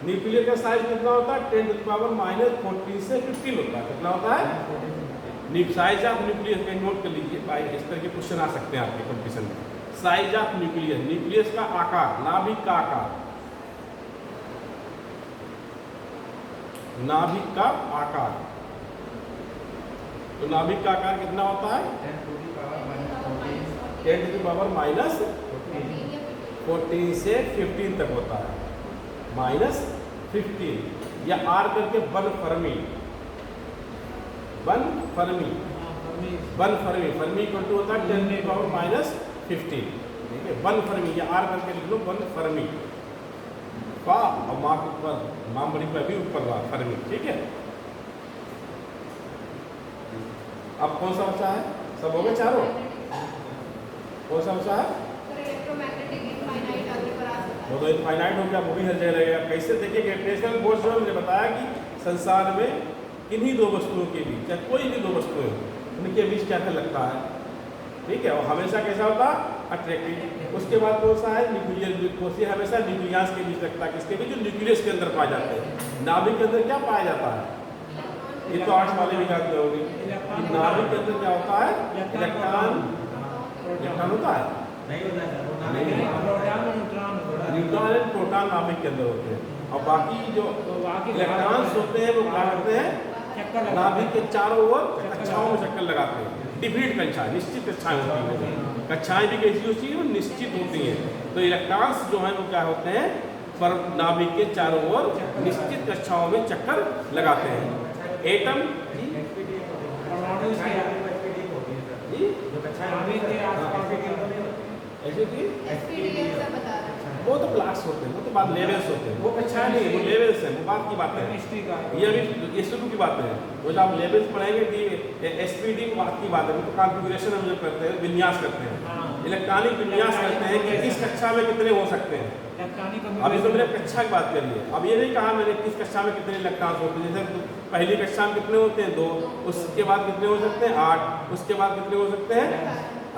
न्यूक्लियस का साइज कितना होता है, 10 की पावर -14 से 15 होता है। कितना होता है, साइज ऑफ न्यूक्लियस का नोट कर लीजिए, इस तरह के क्वेश्चन आ सकते हैं आपके कंपटीशन में। साइज ऑफ न्यूक्लियस, न्यूक्लियस का आकार, नाभिक का आकार, नाभिक का आकार, तो नाभिक का आकार कितना होता है, 10 की पावर -14 से 15 तक होता है, -15, या आर करके 1 fermi, 1 fermi, 1 fermi, fermi equal to होता है 10 की पावर -15, ठीक है। 1 फर्मी, या आर करके लिख लो 1 फर्मी, पा और माँ के ऊपर, माँ बड़ी पर भी ऊपर हुआ फर्मी, ठीक है। अब कौन सा बचा है, सब हो गए चारों, कौन सा बचा है, वो तो इनफाइनाइट हो गया, वो भी हर जगह रहेगा। कैसे, देखिए ग्रेविटेशनल फोर्स जो मैंने बताया कि संसार में किन्हीं दो वस्तुओं के बीच, चाहे कोई भी दो वस्तुएं उनके बीच क्या क्या लगता है, ठीक है। और हमेशा कैसा होता है, अट्रैक्टिव। उसके बाद कौन सा है, न्यूक्लियर फोर्स, ये हमेशा न्यूक्लियस के बीच लगता है, किसके बीच, जो न्यूक्लियस के अंदर पाए जाते हैं। नाभिक के अंदर क्या पाया जाता है, ये तो आर्ट्स वाले भी जानते होंगे कि नाभिक के अंदर क्या होता है, इलेक्ट्रॉन होता है, न्यूट्रॉन एंड प्रोटॉन नाभिक के अंदर होते हैं। और बाकी जो इलेक्ट्रॉन्स होते हैं वो क्या करते हैं, नाभिक के चारों ओर कक्षाओं में चक्कर लगाते हैं। डिफरेंट कक्षाएं, निश्चित कक्षाएं होती हैं। कक्षाएं भी कैसी होती हैं, निश्चित होती हैं। तो इलेक्ट्रॉन्स जो हैं वो क्या होते हैं, पर नाभिक के चारों ओर निश्चित कक्षाओं में चक्कर लगाते हैं। एटम ऐसे कि वो तो क्लास होते हैं, वो तो बात लेवल्स होते हैं, वो कक्षाएं नहीं, वो लेवल्स हैं, वो बात की बात है। ये अभी ये शुरू की बात है। वो जब आप लेवल्स पढ़ेंगे कि एसपीडी बात की बात है, वो तो कॉन्फ़िगरेशन हम जो करते हैं, विन्यास करते हैं, इलेक्ट्रॉनिक विन्यास करते हैं कि किस कक्षा में कितने हो सकते हैं। अभी तो मैंने कक्षा की बात करी है। अब ये नहीं कहा मैंने किस कक्षा में कितने इलेक्ट्रॉन्स होते हैं। जैसे पहली कक्षा में कितने होते हैं, 2, उसके बाद कितने हो सकते हैं, 8, उसके बाद कितने हो सकते हैं,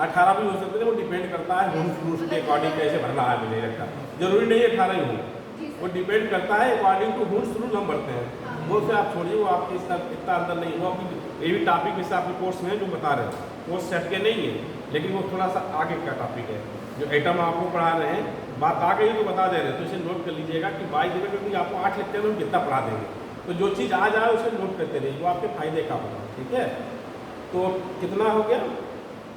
18 भी हो सकते हैं। वो डिपेंड करता है रूल्स के अकॉर्डिंग कैसे भरना है मुझे लगता है। जरूरी नहीं है 18 ही हो, वो डिपेंड करता है अकॉर्डिंग टू रूल हम भरते हैं। वो से आप छोड़िए, वो आपके इतना अंदर नहीं हुआ। ये भी टॉपिक जैसे आपके कोर्स में जो बता रहे हैं, कोर्स सेट के नहीं है, लेकिन वो थोड़ा सा आगे का टॉपिक है। जो एटम आपको पढ़ा रहे हैं, बात आ गई तो बता दे रहे हैं, तो इसे नोट कर लीजिएगा कि 22 दिन क्योंकि आपको 8 लेक्चर में कितना पढ़ा देंगे। तो जो चीज़ आ जाए उसे नोट करते रहिए, जो आपके फायदे का होगा। ठीक है, तो कितना हो गया,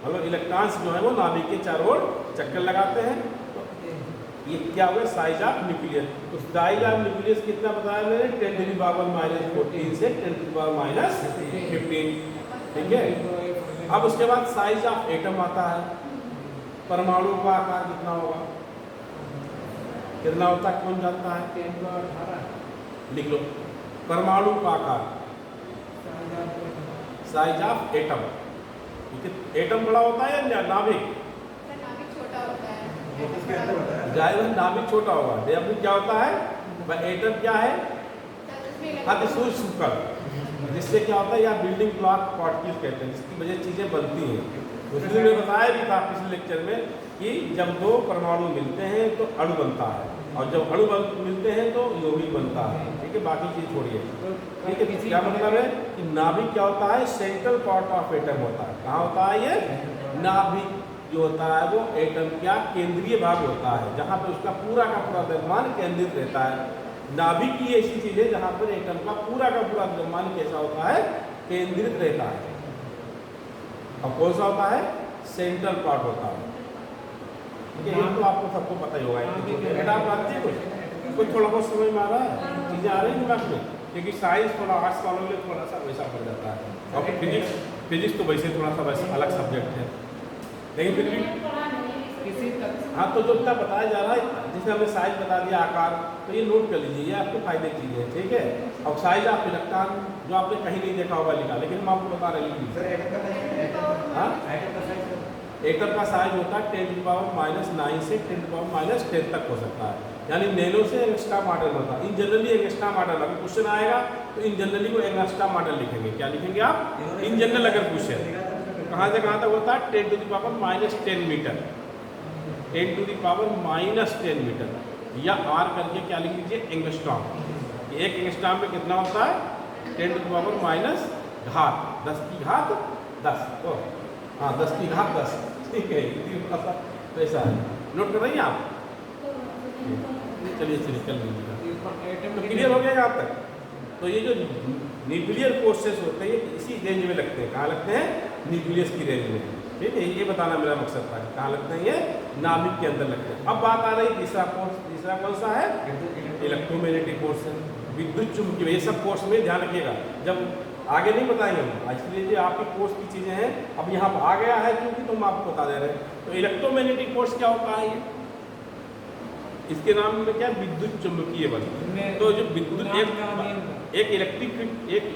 मतलब इलेक्ट्रॉन्स जो है वो नाभिक के चारों ओर चक्कर लगाते हैं। तो ये क्या हुआ, साइज ऑफ न्यूक्लियस। तो साइज ऑफ न्यूक्लियस कितना बताया मैंने, 10⁻⁻14 से 10⁻⁻15। ठीक है, अब उसके बाद साइज ऑफ एटम आता है। परमाणु का आकार कितना होगा, कितना होता है, कौन जानता है, 10⁻18 लिख लो। परमाणु का आकार, साइज ऑफ एटम। एटम बड़ा होता है या नाभिक, छोटा होता है। जाहिर नाभिक छोटा होगा। नाभिक क्या होता है, एटम क्या है, अति सूक्ष्म कण, जिससे क्या होता है, या बिल्डिंग ब्लॉक पार्टिकल्स कहते हैं, जिसकी वजह चीज़ें बनती हैं। उसमें मैं बताया भी था पिछले लेक्चर में कि जब 2 परमाणु मिलते हैं तो अणु बनता है, और जब अणु मिलते हैं तो यौगिक बनता है। ठीक है, बाकी चीज़ छोड़िए। ठीक है, क्या मतलब है कि नाभिक क्या होता है, सेंट्रल पार्ट ऑफ एटम होता है। कहाँ होता है ये, नाभिक जो होता है वो एटम का केंद्रीय भाग होता है, जहाँ पर उसका पूरा का पूरा द्रव्यमान केंद्रित रहता है। नाभिक की ऐसी चीज़ है जहाँ पर एटम का पूरा द्रव्यमान कैसा होता है, केंद्रित रहता है। अब कौन सा होता है, सेंट्रल पार्ट होता है। ठीक है, ये तो आपको सबको पता ही होगा। आप जानते हैं कुछ थोड़ा बहुत समझ में आ रहा है, चीज़ें आ रही हैं दिमाग में, क्योंकि साइंस थोड़ा आर्ट्स वालों में थोड़ा सा वैसा पड़ जाता है। और फिजिक्स तो वैसे थोड़ा सा वैसे अलग सब्जेक्ट है, लेकिन फिर भी हाँ, तो जो इतना बताया जा रहा है, जैसे हमने साइज बता दिया, आकार, तो ये नोट कर लीजिए, ये आपके फायदे की चीज़ है। ठीक है, अब साइज ऑफ इलेक्ट्रॉन जो आपने कहीं नहीं देखा होगा लिखा, लेकिन हम आपको बता रहे हैं। हाँ, एटम का साइज होता है 10⁻⁻9 से 10⁻10 तक हो सकता है, यानी नैनो से एंगस्ट्रा मॉडल होता है। इन जनरली एंगस्ट्रा मॉडल, अगर क्वेश्चन आएगा तो इन जनरली को एंगस्ट्रा मॉडल लिखेंगे। क्या लिखेंगे आप, इन जनरल। अगर क्वेश्चन कहाँ से कहाँ तक होता है, 10⁻⁻10 मीटर, 10⁻⁻10 मीटर, या आर करके क्या लिख लीजिए, एंगस्ट्रॉम। एक एंगस्ट्रॉम में कितना होता है, 10⁻⁻10 10। हाँ, 10⁻10। ठीक है, वैसा है। नोट कर रही हैं आप, चलिए कर लीजिएगा। तो क्लियर हो गया आप तक। तो ये जो न्यूक्लियर फोर्सेस होते हैं इसी रेंज में लगते हैं। कहाँ लगते हैं, न्यूक्लियस की रेंज में। ठीक है, ये बताना मेरा मकसद था। कहाँ लगते हैं, ये नाभिक के अंदर लगते हैं। अब बात आ रही तीसरा फोर्स। तीसरा कौन सा है, इलेक्ट्रोमैग्नेटिक फोर्स है, विद्युत चुंबकीय। ये सब कोर्स में ध्यान रखिएगा, जब आगे नहीं बताएंगे हम, इसलिए जो आपके कोर्स की चीज़ें हैं अब यहाँ पर आ गया है क्योंकि तुम आपको बता दे रहे हैं। तो इलेक्ट्रोमैग्नेटिक फोर्स क्या होता है, इसके नाम में क्या, विद्युत चुंबकीय बल। तो जो विद्युत एक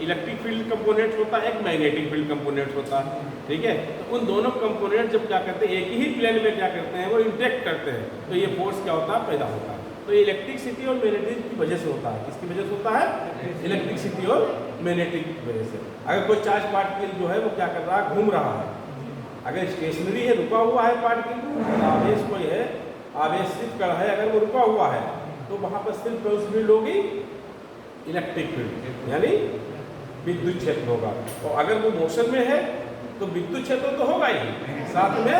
इलेक्ट्रिक फील्ड कंपोनेंट होता है, एक मैग्नेटिक फील्ड कंपोनेंट होता है। ठीक है, तो उन दोनों कंपोनेंट जब क्या करते हैं, एक ही प्लेन में क्या करते हैं, वो इंटरेक्ट करते हैं, तो ये फोर्स क्या होता है, पैदा होता है। तो ये इलेक्ट्रिसिटी और मैग्नेटिक की वजह से होता है। किसकी वजह से होता है, इलेक्ट्रिसिटी और मैग्नेटिक की वजह से। अगर कोई चार्ज पार्टिकल जो है वो क्या कर रहा है, घूम रहा है, अगर स्टेशनरी है, रुका हुआ है पार्टिकल, आवेश कोई है, आवेशित कण है, अगर वो रुका हुआ है तो वहाँ पर सिर्फ फील्ड होगी इलेक्ट्रिक फील्ड, यानी विद्युत क्षेत्र होगा। और अगर वो मोशन में है तो विद्युत क्षेत्र तो होगा ही, साथ में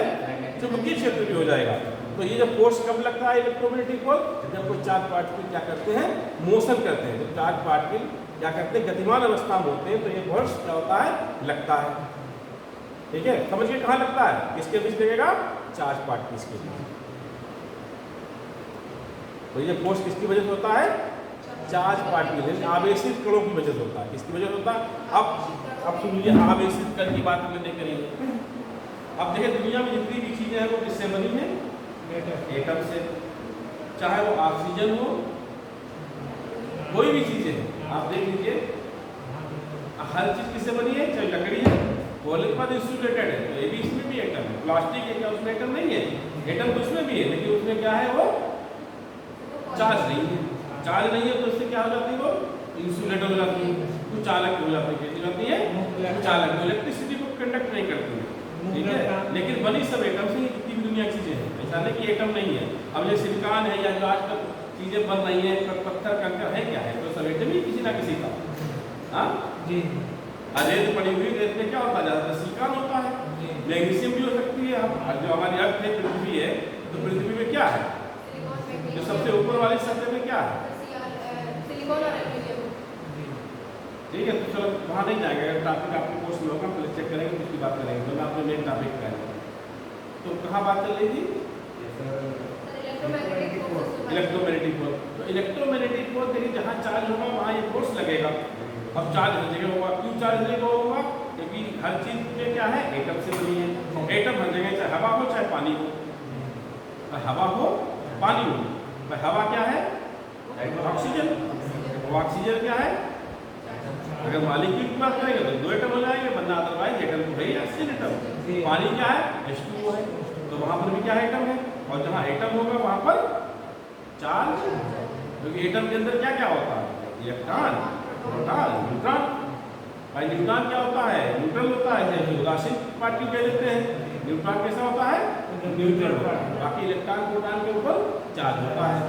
चुंबकीय क्षेत्र भी हो जाएगा। तो ये जब फोर्स कब लगता है इलेक्ट्रोमैग्नेटिक फोर्स, जब कोई चार्ज पार्टिकल क्या करते हैं, मोशन करते हैं। जब चार्ज पार्टिकल क्या करते हैं, गतिमान अवस्था में होते हैं, तो ये फोर्स क्या होता है, लगता है। ठीक है, समझिए कहाँ लगता है, किसके बीच लगेगा, चार्ज पार्टिकल्स के बीच। तो ये फोर्स किसकी वजह से होता है, चार्ज पार्टिकल आवेशित कणों की वजह से होता है। किसकी वजह से होता है, अब सुन लीजिए, आवेशित कण की बात हमने नहीं करी। अब देखिए दुनिया में जितनी भी चीजें हैं वो किससे बनी है, एटम से। चाहे वो ऑक्सीजन हो, कोई भी चीजें हैं, आप देख लीजिए हर चीज किससे बनी है, चाहे लकड़ी है, पॉलीमर पर इंसुलेटेड है, तो ये भी इसमें भी एटम है। प्लास्टिक है, क्या उसमें एटम नहीं है, एटम तो उसमें भी है, लेकिन उसमें क्या है, वो चार्ज नहीं है। चार्ज नहीं है तो इससे क्या हो जाती है, वो इंसुलेट हो जाती है, तो चालक हो जाती है। कैसी जाती है, चालक, इलेक्ट्रिसिटी को कंडक्ट नहीं करती है। ठीक है, लेकिन बनी सब एटम से, जितनी भी दुनिया की चीजें हैं, ऐसा नहीं कि एटम नहीं है। अब ये सिलिकॉन है या जो आजकल चीजें बन रही हैं, पत्थर कंकड़ है, क्या है, तो सब एटम ही किसी ना किसी का। हाँ जी, रेत पड़ी हुई, रेत में क्या होता है, ज्यादातर सिलिकॉन होता है, मैग्नीशियम भी हो सकती है। अब जो हमारी अर्थ है, पृथ्वी है, तो पृथ्वी में क्या है, जो सबसे ऊपर वाली सतह में क्या है, सिलिकॉन और एल्यूमीनियम। ठीक है, तो चलो वहाँ नहीं जाएंगे, अगर टॉपिक आपके कोर्स में होगा पहले चेक करेंगे, तो उसकी बात करेंगे। तो मैं आपने मेन टॉपिक का है, तो कहाँ बात चल रही थी, इलेक्ट्रोमैग्नेटिक फोर्स। तो इलेक्ट्रोमैग्नेटिक फोर्स देखिए, जहाँ चार्ज होगा वहाँ ये फोर्स लगेगा। अब चार्ज हर जगह होगा, क्यों चार्ज हर जगह होगा, क्योंकि हर चीज में क्या है, एटम से बनी है। एटम हर जगह, चाहे हवा हो चाहे पानी हो, हवा हो पानी हो, भाई हवा क्या है, ऑक्सीजन, ऑक्सीजन क्या है, अगर मॉलिक्यूल की बात करेंगे तो 2 एटम हो जाएंगे, वरना अदरवाइज एटम तो है ही ऑक्सीजन एटम। पानी क्या है, H2O है, तो वहाँ पर भी क्या एटम है, और जहाँ एटम होगा वहाँ पर चार्ज, क्योंकि एटम के अंदर क्या क्या होता है, इलेक्ट्रॉन, प्रोटॉन, न्यूट्रॉन। भाई न्यूट्रॉन क्या होता है, न्यूट्रल होता है, जैसे उदासीन पार्टिकल कह देते हैं। न्यूट्रॉन कैसा होता है, न्यूट्रल होता है, बाकी इलेक्ट्रॉन प्रोटॉन के ऊपर चार्ज होता है।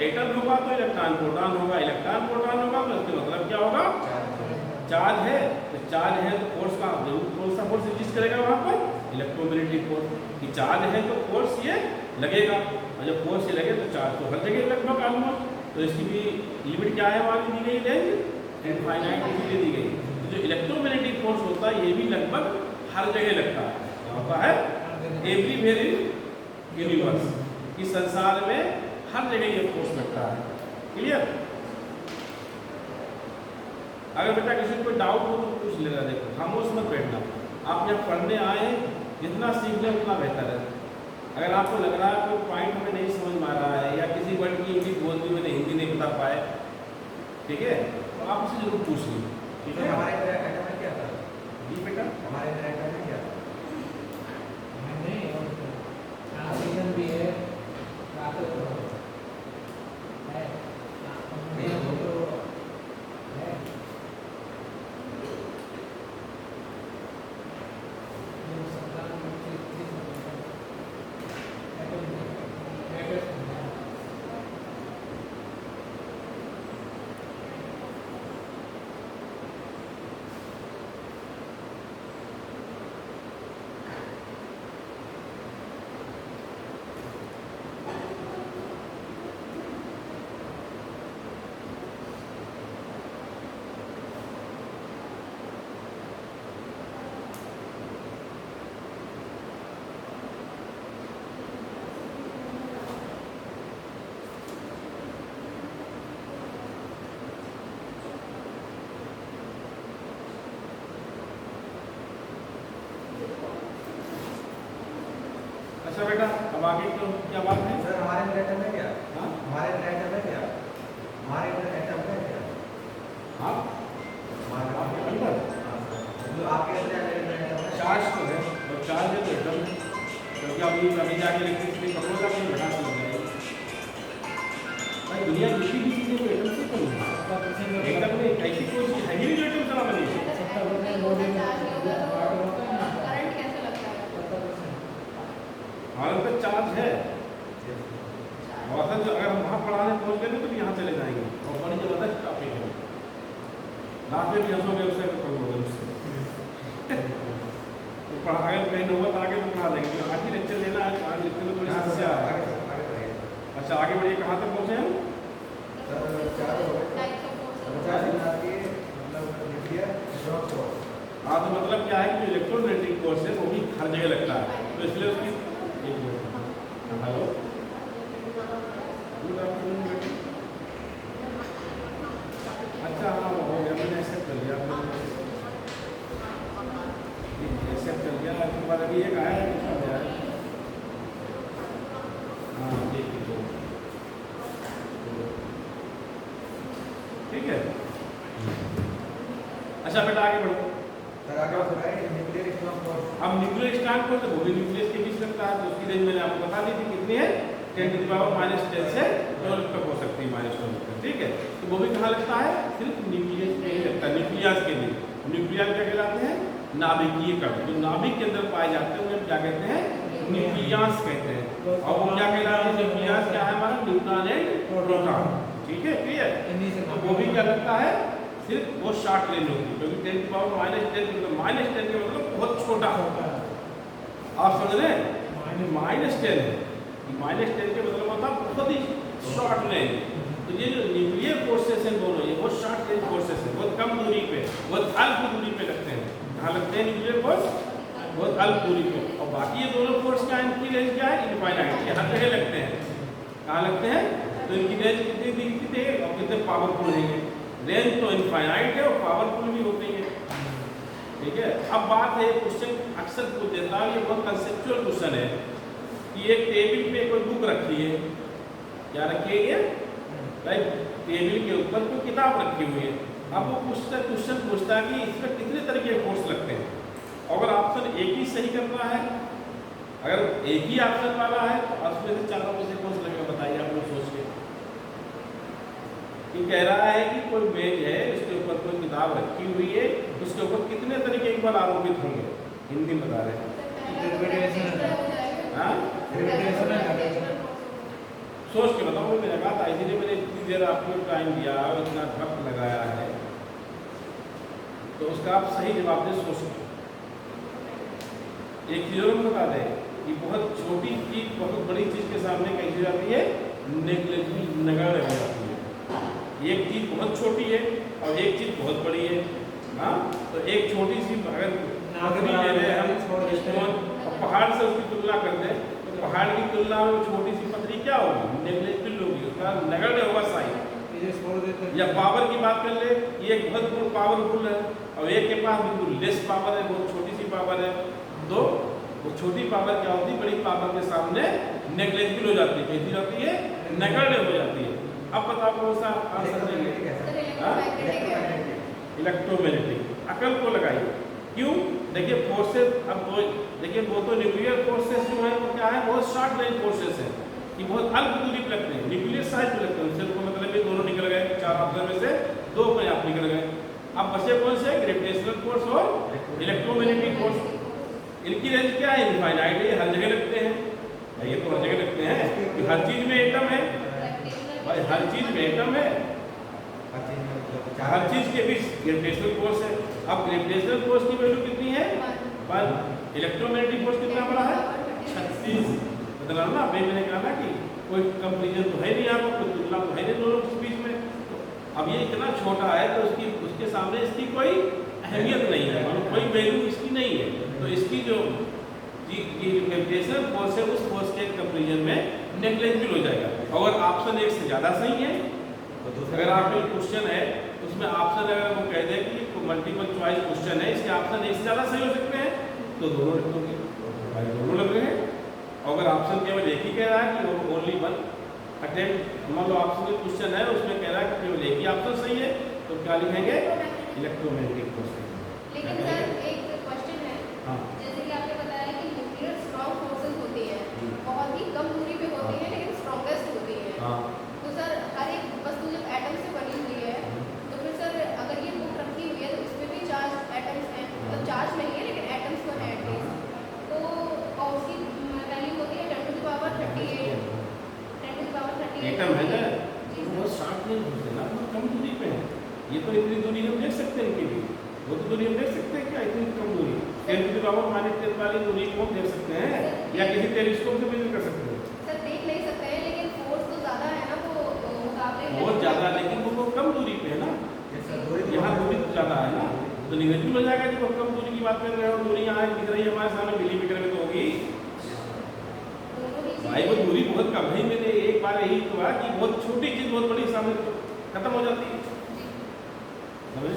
एटम होगा तो इलेक्ट्रॉन प्रोटॉन होगा, इलेक्ट्रॉन प्रोटॉन होगा तो इसका मतलब क्या होगा, चार्ज है। तो चार्ज है तो फोर्स का जरूर, कौन सा फोर्स एग्जिस्ट करेगा वहाँ पर, इलेक्ट्रोमैग्नेटिक फोर्स। कि चार्ज है तो फोर्स ये लगेगा, और जब फोर्स ये लगे तो चार्ज तो हर जगह लगभग ऑलमोस्ट। तो इसकी भी लिमिट क्या है, वहाँ दी गई रेंज इनफाइनाइट इसलिए दी गई। तो जो इलेक्ट्रोमैग्नेटिक फोर्स होता है ये भी लगभग हर जगह लगता है, क्या होता है, एवरीवेयर इन यूनिवर्स, कि संसार में हर जगह ये फोर्स लगता है। क्लियर। अगर बेटा किसी को कोई डाउट हो तो पूछ लेना, देखो खामोश मत बैठना। आप जब पढ़ने आए जितना सीख लें उतना बेहतर है। अगर आपको लग रहा है कोई पॉइंट हमें नहीं समझ में आ रहा है, या किसी वर्ड की इंग्लिश बोल दी मैंने हिंदी नहीं बता पाए, ठीक है, तो आप उसे जरूर पूछ लीजिए। ठीक है, हमारे एटम में क्या था, जी बेटा, हमारे एटम में क्या था, ऑक्सीजन भी है, अच्छा बेटा अब आगे क्या बात है, सर हमारे एटम में क्या, हाँ हमारे एटम में क्या, हमारे एटम में क्या, हाँ हमारे आपके अंदर जो आपके एटम में चार्ज तो है, और चार्ज है तो एटम है, क्योंकि अभी जाके इलेक्ट्रिसिटी पकड़ोगा तो घटा हो जाएगी। भाई दुनिया जितनी भी चीज़ें वो एटम से बनी है, एटम में ऐसी कोई चीज़ है ही नहीं जो एटम से ना बनी है। करंट कैसे लगता है, हमारे पास चार्ज है, और अगर हम वहाँ पढ़ाने पहुँच गए तो यहाँ चले जाएंगे, और बड़ी ज़बरदस्त टॉपिक है। लास्ट में भी हंसोगे उससे कम होगा उससे तो पढ़ा अगर कहीं नौबत आगे तो पढ़ा देंगे, आज ही लेक्चर लेना है, आज लेक्चर में थोड़ी समस्या है। अच्छा आगे बढ़िए, कहाँ तक पहुँचे हम? हाँ तो मतलब क्या है कि इलेक्ट्रोमैग्नेटिक फोर्स है वो भी हर जगह लगता है, तो इसलिए उसकी हेलो गुड आफ्टरनून बेटी। अच्छा हाँ हो गया, मैंने एक्सेप्ट कर लिया, एक्सेप्ट कर लिया। उसके बाद अभी एक आया है, हाँ ठीक है। अच्छा बेटा आगे बढ़ो। अब न्यूक्लियर स्ट्रॉन्ग फोर्स वो भी न्यूक्लियस के बीच लगता है, तो उसकी रेंज मैंने आपको बता दी थी कितनी है, 10⁻⁻10 से 12 तक हो सकती है, -12 तक, ठीक है। तो वो भी कहाँ लगता है, सिर्फ न्यूक्लियस में ही लगता है, न्यूक्लियस के लिए। न्यूक्लियस क्या कहलाते हैं, नाभिकीय कण, जो नाभिक के अंदर पाए जाते हैं उन्हें क्या कहते हैं, न्यूक्लियस कहते हैं। और वो क्या कहलाते हैं, न्यूक्लियस क्या है हमारा, न्यूट्रॉन एंड प्रोटॉन, ठीक है क्लियर। तो वो भी क्या लगता है, सिर्फ वो शॉर्ट रेंज होती है, क्योंकि 10⁻⁻10 -10 का मतलब बहुत छोटा। आप समझ रहे हैं, -10 है, -10 के मतलब होता है बहुत ही शॉर्ट रेंज। तो ये जो न्यूक्लियर फोर्सेस हैं दोनों, ये बहुत शॉर्ट रेंज फोर्सेस हैं, बहुत कम दूरी पे, बहुत अल्प दूरी पे लगते हैं। कहाँ लगते हैं न्यूक्लियर फोर्स, बहुत अल्प दूरी पे। और बाकी ये दोनों फोर्स क्या है, इनकी रेंज क्या है, इनफाइनाइट, ये हर जगह लगते हैं। कहाँ लगते हैं, तो इनकी रेंज कितनी दिखती है और कितने पावरफुल है। रेंज तो इनफाइनाइट है और पावरफुल भी होती है, ठीक है। अब बात है, क्वेश्चन अक्सर पूछ देता है, ये बहुत कंसेप्चुअल क्वेश्चन है कि एक टेबल पे कोई बुक रखी है, क्या रखी है, लाइक टेबल के ऊपर कोई किताब रखी हुई है। अब वो क्वेश्चन पूछता है कि इसमें कितने तरह के फोर्स लगते हैं। अगर ऑप्शन एक ही सही करना है, अगर एक ही ऑप्शन वाला है तो उसमें से चारों में से कौन सा लगेगा, बताइए आप लोग सोच के। ये कह रहा है कि कोई मेज है, उसके ऊपर कोई किताब रखी हुई है, उसके ऊपर कितने तरीके के बल आरोपित होंगे, हिंदी में बता रहे हैं। सोच के बताओ, मैंने कहा था इसीलिए मैंने इतनी देर आपको टाइम दिया, इतना वक्त लगाया है, तो उसका आप सही जवाब दे सोच के। एक चीज और बता दें कि बहुत छोटी चीज बहुत बड़ी चीज के सामने कैसी जाती है, नेग्लिजिबल नगण्य हो जाती है। एक चीज बहुत छोटी है और एक चीज बहुत बड़ी है, हाँ। तो एक छोटी सी अगर पथरी ले रहे हैं हम स्टोन और पहाड़ से उसकी तुलना करते हैं, तो पहाड़ की तुलना में छोटी सी पथरी क्या होगी, नेग्लिजिबल होगी, उसका नगण्य होगा साइज। या पावर की बात कर ले, ये बहुत पावरफुल है और एक के पास बिल्कुल लेस पावर है, बहुत छोटी सी पावर है। तो वो छोटी पावर क्या होती है, बड़ी पावर के सामने नेग्लिजिबल हो जाती है, कैसी जाती है, नगण्य हो जाती है। अब बताओ कौन सा आंसर देंगे, इलेक्ट्रोमैग्नेटिक। अकल को लगाइए, क्यों, देखिए फोर्सेस, अब देखिए वो तो न्यूक्लियर फोर्सेस जो है वो क्या है, बहुत शॉर्ट रेंज फोर्सेस है, कि बहुत अल्प दूरी पे लगते हैं, न्यूक्लियर साइज पे लगते हैं। सिर्फ मतलब ये दोनों निकल गए, 4 ऑप्शन में से 2 अपने आप निकल गए। अब बचे कौन से, ग्रेविटेशनल फोर्स और इलेक्ट्रोमैग्नेटिक फोर्स। इनकी रेंज क्या है, इनफाइनाइट है, हर जगह लगते हैं, ये तो हर जगह लगते हैं, हर चीज में एटम है भाई, हर चीज में एटम है, हर चीज के बीच ग्रेविटेशनल फोर्स है। अब ग्रेविटेशनल फोर्स की वैल्यू कितनी है, 1। इलेक्ट्रोमैग्नेटिक फोर्स कितना बड़ा है, 36। बदला ना, मैंने कहा ना कि कोई कंपैरिजन तो है नहीं, यहाँ पर कोई तुलना तो है नहीं दोनों के बीच में। अब ये इतना छोटा है तो उसके सामने इसकी कोई अहमियत नहीं है, मतलब कोई वैल्यू इसकी नहीं है। तो इसकी जो ग्रेविटेशनल फोर्स है उस फोर्स के कंपैरिजन में नेग्लिजिबल हो जाएगा। अगर ऑप्शन 1 से ज़्यादा सही है, अगर आपके क्वेश्चन है उसमें ऑप्शन अगर वो कह दे कि मल्टीपल चॉइस क्वेश्चन है, इसके ऑप्शन 1 से ज़्यादा सही हो सकते हैं, तो दोनों लिख दोगे, भाई दोनों लग रहे हैं। अगर ऑप्शन केवल एक ही कह रहा है कि ओनली 1 अटेम्प्ट, मान लो ऑप्शन में क्वेश्चन है उसमें कह रहा है कि केवल एक ही ऑप्शन सही है, तो क्या लिखेंगे, इलेक्ट्रोमैग्नेटिक फोर्स। लेकिन सर एक क्वेश्चन है, हाँ, जैसे कि आपने बताया कि न्यूक्लियर स्ट्रॉन्ग फोर्सेस होती है, बहुत ही कम दूरी पे होती है लेकिन स्ट्रॉन्गेस्ट होती है। हाँ, तो सर हर एक वस्तु जब एटम से बनी हुई है, तो फिर सर अगर ये बुक रखी हुई है तो इसमें भी चार्ज एटम्स हैं, मतलब चार्ज नहीं है लेकिन एटम्स तो हैं एटलीस्ट। तो और उसकी वैल्यू होती है 10⁻38 10⁻38 एटम है ना, बहुत शॉर्ट रेंज होते हैं ना, बहुत कम दूरी पे है। ये तो इतनी दूरी हम देख सकते हैं इनके लिए, वो तो दूरी हम देख सकते हैं क्या, इतनी कम दूरी 10 to the power -10 वाली दूरी को हम देख सकते हैं या किसी टेलीस्कोप से मेजर कर सकते हैं। सर देख नहीं सकते हैं, लेकिन फोर्स तो ज़्यादा है ना, वो मुकाबले में बहुत ज़्यादा, लेकिन वो कम दूरी पे है ना, यहाँ दूरी तो ज़्यादा है ना, तो निगेटिव हो जाएगा जब हम कम दूरी की बात कर रहे हो। दूरी यहाँ दिख रही है हमारे सामने मिलीमीटर में तो होगी दोनों ही भाई, वो दूरी बहुत कम है। मैंने एक बार यही कहा कि बहुत छोटी चीज़ बहुत बड़ी सामने खत्म हो जाती है, समझ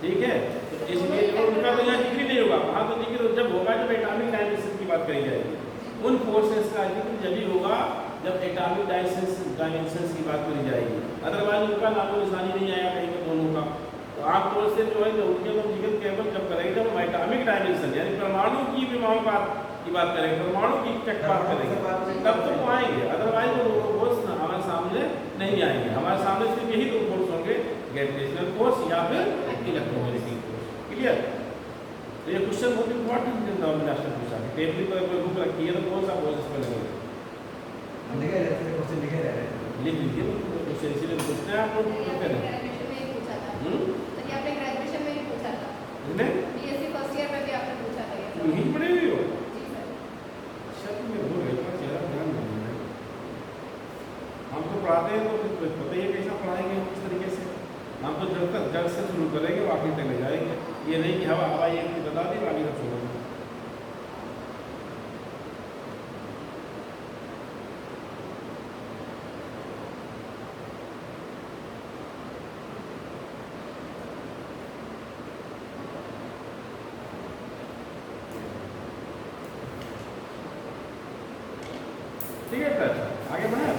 ठीक है। तो इसलिए उनका तो यहाँ जिक्र नहीं होगा, वहाँ तो जिक्र जब होगा जब एटॉमिक डायमेंशन की बात करी जाएगी, उन फोर्सेस का जिक्र जब ही होगा जब एटॉमिक डायमेंशंस की बात करी जाएगी। अदरवाइज उनका नामो निशानी नहीं आया कहीं पर दोनों का। तो आमतौर से जो है उनके हम जिक्र केवल जब करेंगे जब हम एटॉमिक डायमेंशन यानी परमाणु की विमाओं की बात करेंगे, परमाणु की बात करेंगे, तब तो वो आएंगे। अदरवाइज वो फोर्स हमारे सामने नहीं आएंगे। हमारे सामने सिर्फ यही दो फोर्स होंगे, ग्रेविटेशनल फोर्स या फिर इलेक्ट्रोमैग्नेटिक फोर्स। क्लियर? तो ये क्वेश्चन बहुत इंपॉर्टेंट है, नॉमिनेशन पूछा है टेबल पर कोई बुक रखी है तो कौन सा फोर्स पर लगेगा, लिखे रहते हैं, क्वेश्चन लिखे रहते हैं, लिख लीजिए क्वेश्चन, इसलिए पूछते हैं आप लोग क्या करें। ग्रेजुएशन में ही पूछा था, तो ये आपने ग्रेजुएशन में ही पूछा था, बीएससी फर्स्ट ईयर में भी आपने पूछा था ये। तुम ही पढ़े हुए हो? जी सर। अच्छा तुम्हें भूल गए, पर चेहरा ध्यान नहीं है। हम तो पढ़ाते हैं तो फिर पता ही है कैसा पढ़ाएंगे किस तरीके से। हम तो जड़ से शुरू करेंगे बाकी तक ले जाएंगे, ये नहीं कि हवा एक बता दी बाकी सब छोड़ेंगे। ठीक है सर, आगे बढ़े।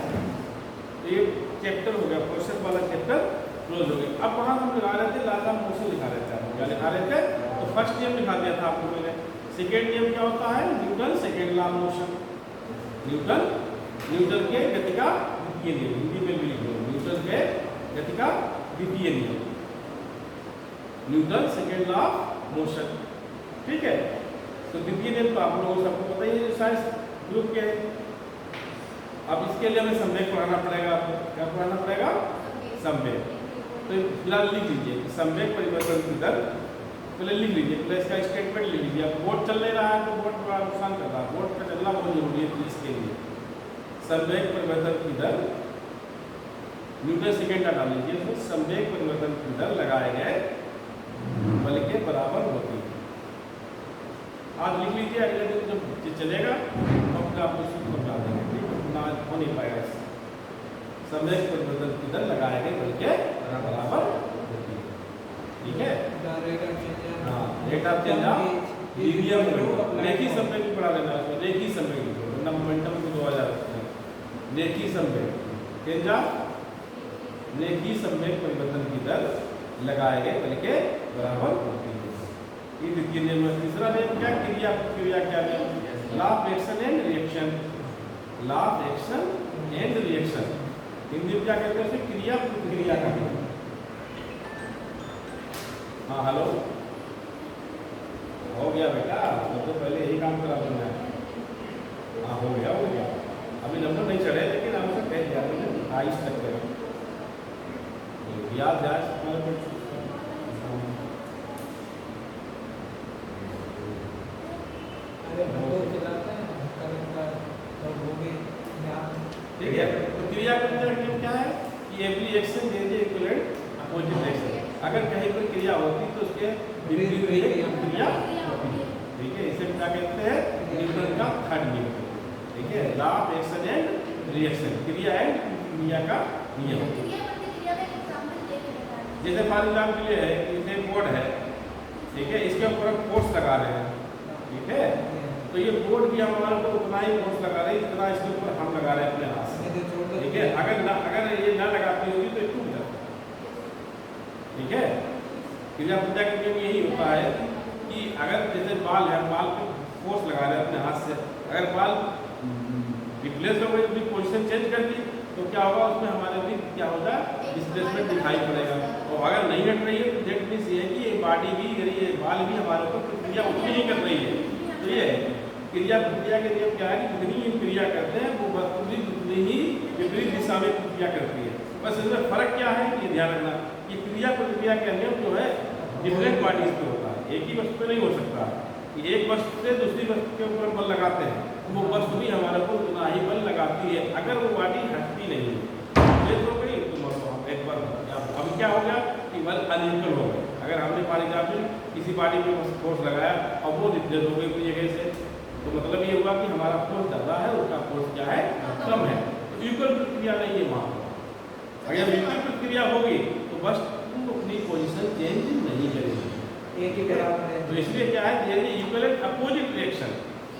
तो ये चैप्टर हो गया, क्वेश्चन वाला चैप्टर क्लोज हो गया। अब वहाँ हम लिखा रहे थे लॉ ऑफ मोशन लिखा रहे थे, आप क्या लिखा रहे थे? तो फर्स्ट नियम लिखा दिया था आपको मैंने। सेकेंड नियम क्या होता है? Newton second law of motion, Newton के गति का द्वितीय नियम, हिंदी में भी लिखो, न्यूटन के गति का द्वितीय नियम, Newton second law of motion. ठीक है, तो द्वितीय नियम तो आप लोगों को सबको पता ही है, साइंस ग्रुप के। अब इसके लिए हमें संवेग पढ़ाना पड़ेगा, आपको क्या पढ़ाना पड़ेगा? संवेग। तो फिलहाल लिख लीजिए कि संवेग परिवर्तन की दर, पहले लिख लीजिए, पहले इसका स्टेटमेंट लिख लीजिए। अब बोर्ड चल नहीं रहा है तो बोर्ड बड़ा नुकसान कर रहा है, बोर्ड का चलना बहुत जरूरी है इसके लिए। संवेग परिवर्तन की दर न्यूटन सेकेंड का डाल लीजिए, तो संवेग परिवर्तन की दर लगाए गए बल के बराबर होती है। आज लिख लीजिए, अगले दिन जब चलेगा तो अपने आप को समझा देंगे, ठीक है? ना हो नहीं पाएगा इससे। संवेग परिवर्तन की दर लगाए गए बल के बराबर होती है, ठीक है? हाँ, rate of change of linear momentum, रेखी संवेग भी पढ़ा लेना उसमें, रेखी संवेग वरना मोमेंटम को 2000 रेखी संवेग चेंज ऑफ रेखी संवेग परिवर्तन की दर लगाए गए बल के बराबर होती है। ये द्वितीय नियम है। तीसरा नियम क्या? क्रिया क्या नियम? Law of action and reaction, law of action and reaction, Hindi में क्या कहते हैं उसे? क्रिया प्रतिक्रिया का नियम। हाँ हेलो, हो गया बेटा, मैं तो पहले यही काम करा दूंगा। हाँ हो गया, अभी नंबर नहीं चढ़े लेकिन हम उसे कह दिया था 28 तक करें, याद जाए। ठीक है, तो क्रिया का नियम क्या है कि every action there is equivalent opposite action. अगर कहीं पर क्रिया होती तो उसके विपरीत क्रिया होती है। ठीक है, इसे क्या कहते हैं? न्यूटन का थर्ड नियम। ठीक है, law of action and reaction, क्रिया एंड क्रिया का नियम। जैसे मान लीजिए के लिए है, जैसे बोर्ड है, ठीक है, इसके ऊपर हम फोर्स लगा रहे हैं, ठीक है, तो ये बोर्ड भी हमारे ऊपर उतना ही फोर्स लगा रहे हैं जितना इसके ऊपर हम लगा रहे हैं अपने हाथ से। ठीक है, अगर ये ना लगाती होगी तो टूट जाता। ठीक है, क्रिया प्रतिक्रिया का नियम यही होता है कि अगर जैसे बाल है, बाल पे फोर्स लगा रहे हैं अपने हाथ से, अगर बाल रिप्लेस हो गई, पोजीशन चेंज कर दी तो क्या होगा? उसमें हमारे भी क्या होगा? डिस्प्लेसमेंट दिखाई पड़ेगा। और अगर नहीं हट रही है तो दैट मीन्स ये है कि ये बॉडी भी, ये बाल भी हमारे ऊपर प्रतिक्रिया उतनी ही कर रही है। तो ये क्रिया प्रतिक्रिया के नियम क्या है कि जितनी ही क्रिया करते हैं वो उतनी ही विपरीत दिशा में प्रतिक्रिया करती है। बस इसमें फर्क क्या है ये ध्यान रखना कि क्रिया प्रतिक्रिया का नियम जो है डिफरेंट बॉडीज पे होता है, एक ही वस्तु पे नहीं हो सकता कि एक वस्तु से दूसरी वस्तु के ऊपर बल लगाते हैं, वो वस्तु भी हमारे ऊपर उतना ही बल लगाती है अगर वो बॉडी हटती नहीं है। हो गई तो एक बार अभी क्या हो गया कि बल अनइक्वल हो गए। अगर हमने फॉर एग्जाम्पल किसी बॉडी पे फोर्स लगाया और वो डिस्प्लेस हो गई पूरी जगह से, तो मतलब ये हुआ कि हमारा फोर्स ज़्यादा है, उसका फोर्स क्या है कम है। तो इक्वल प्रतिक्रिया नहीं है वहाँ पर। अगर इक्वल प्रतिक्रिया होगी तो वस्तु अपनी पोजीशन चेंज नहीं करेगी, एक ही बराबर है। तो इसलिए क्या है ये इक्वल एंड अपोजिट रिएक्शन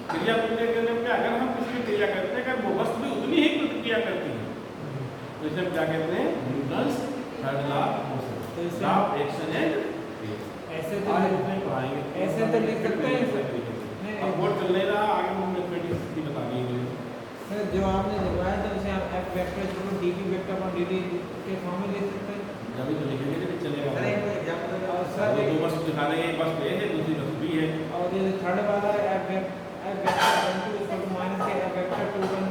क्रिया प्रतिक्रिया करने में क्या, अगर हम किसी भी क्रिया करते हैं अगर वो वस्तु भी उतनी ही प्रतिक्रिया करती है तो इसे हम क्या कहते हैं Newton's third law of motion, law of action and ऐसे तो आज नहीं पढ़ाएंगे, ऐसे तो लिख सकते हैं सर। अब बोर्ड चल नहीं रहा, आगे हम मैथमेटिक्स की बतानी है। सर जो आपने दिखाया था उसे आप f वेक्टर को dv वेक्टर और dt के फॉर्म में लिख सकते हैं। जब तो लिखेंगे नहीं चलेगा। सर एक एग्जांपल और वो सर दो वस्तु दिखाने के, एक वस्तु ए है दूसरी वस्तु बी है। और ये थर्ड वाला f vector 1 2 -a f vector 2 1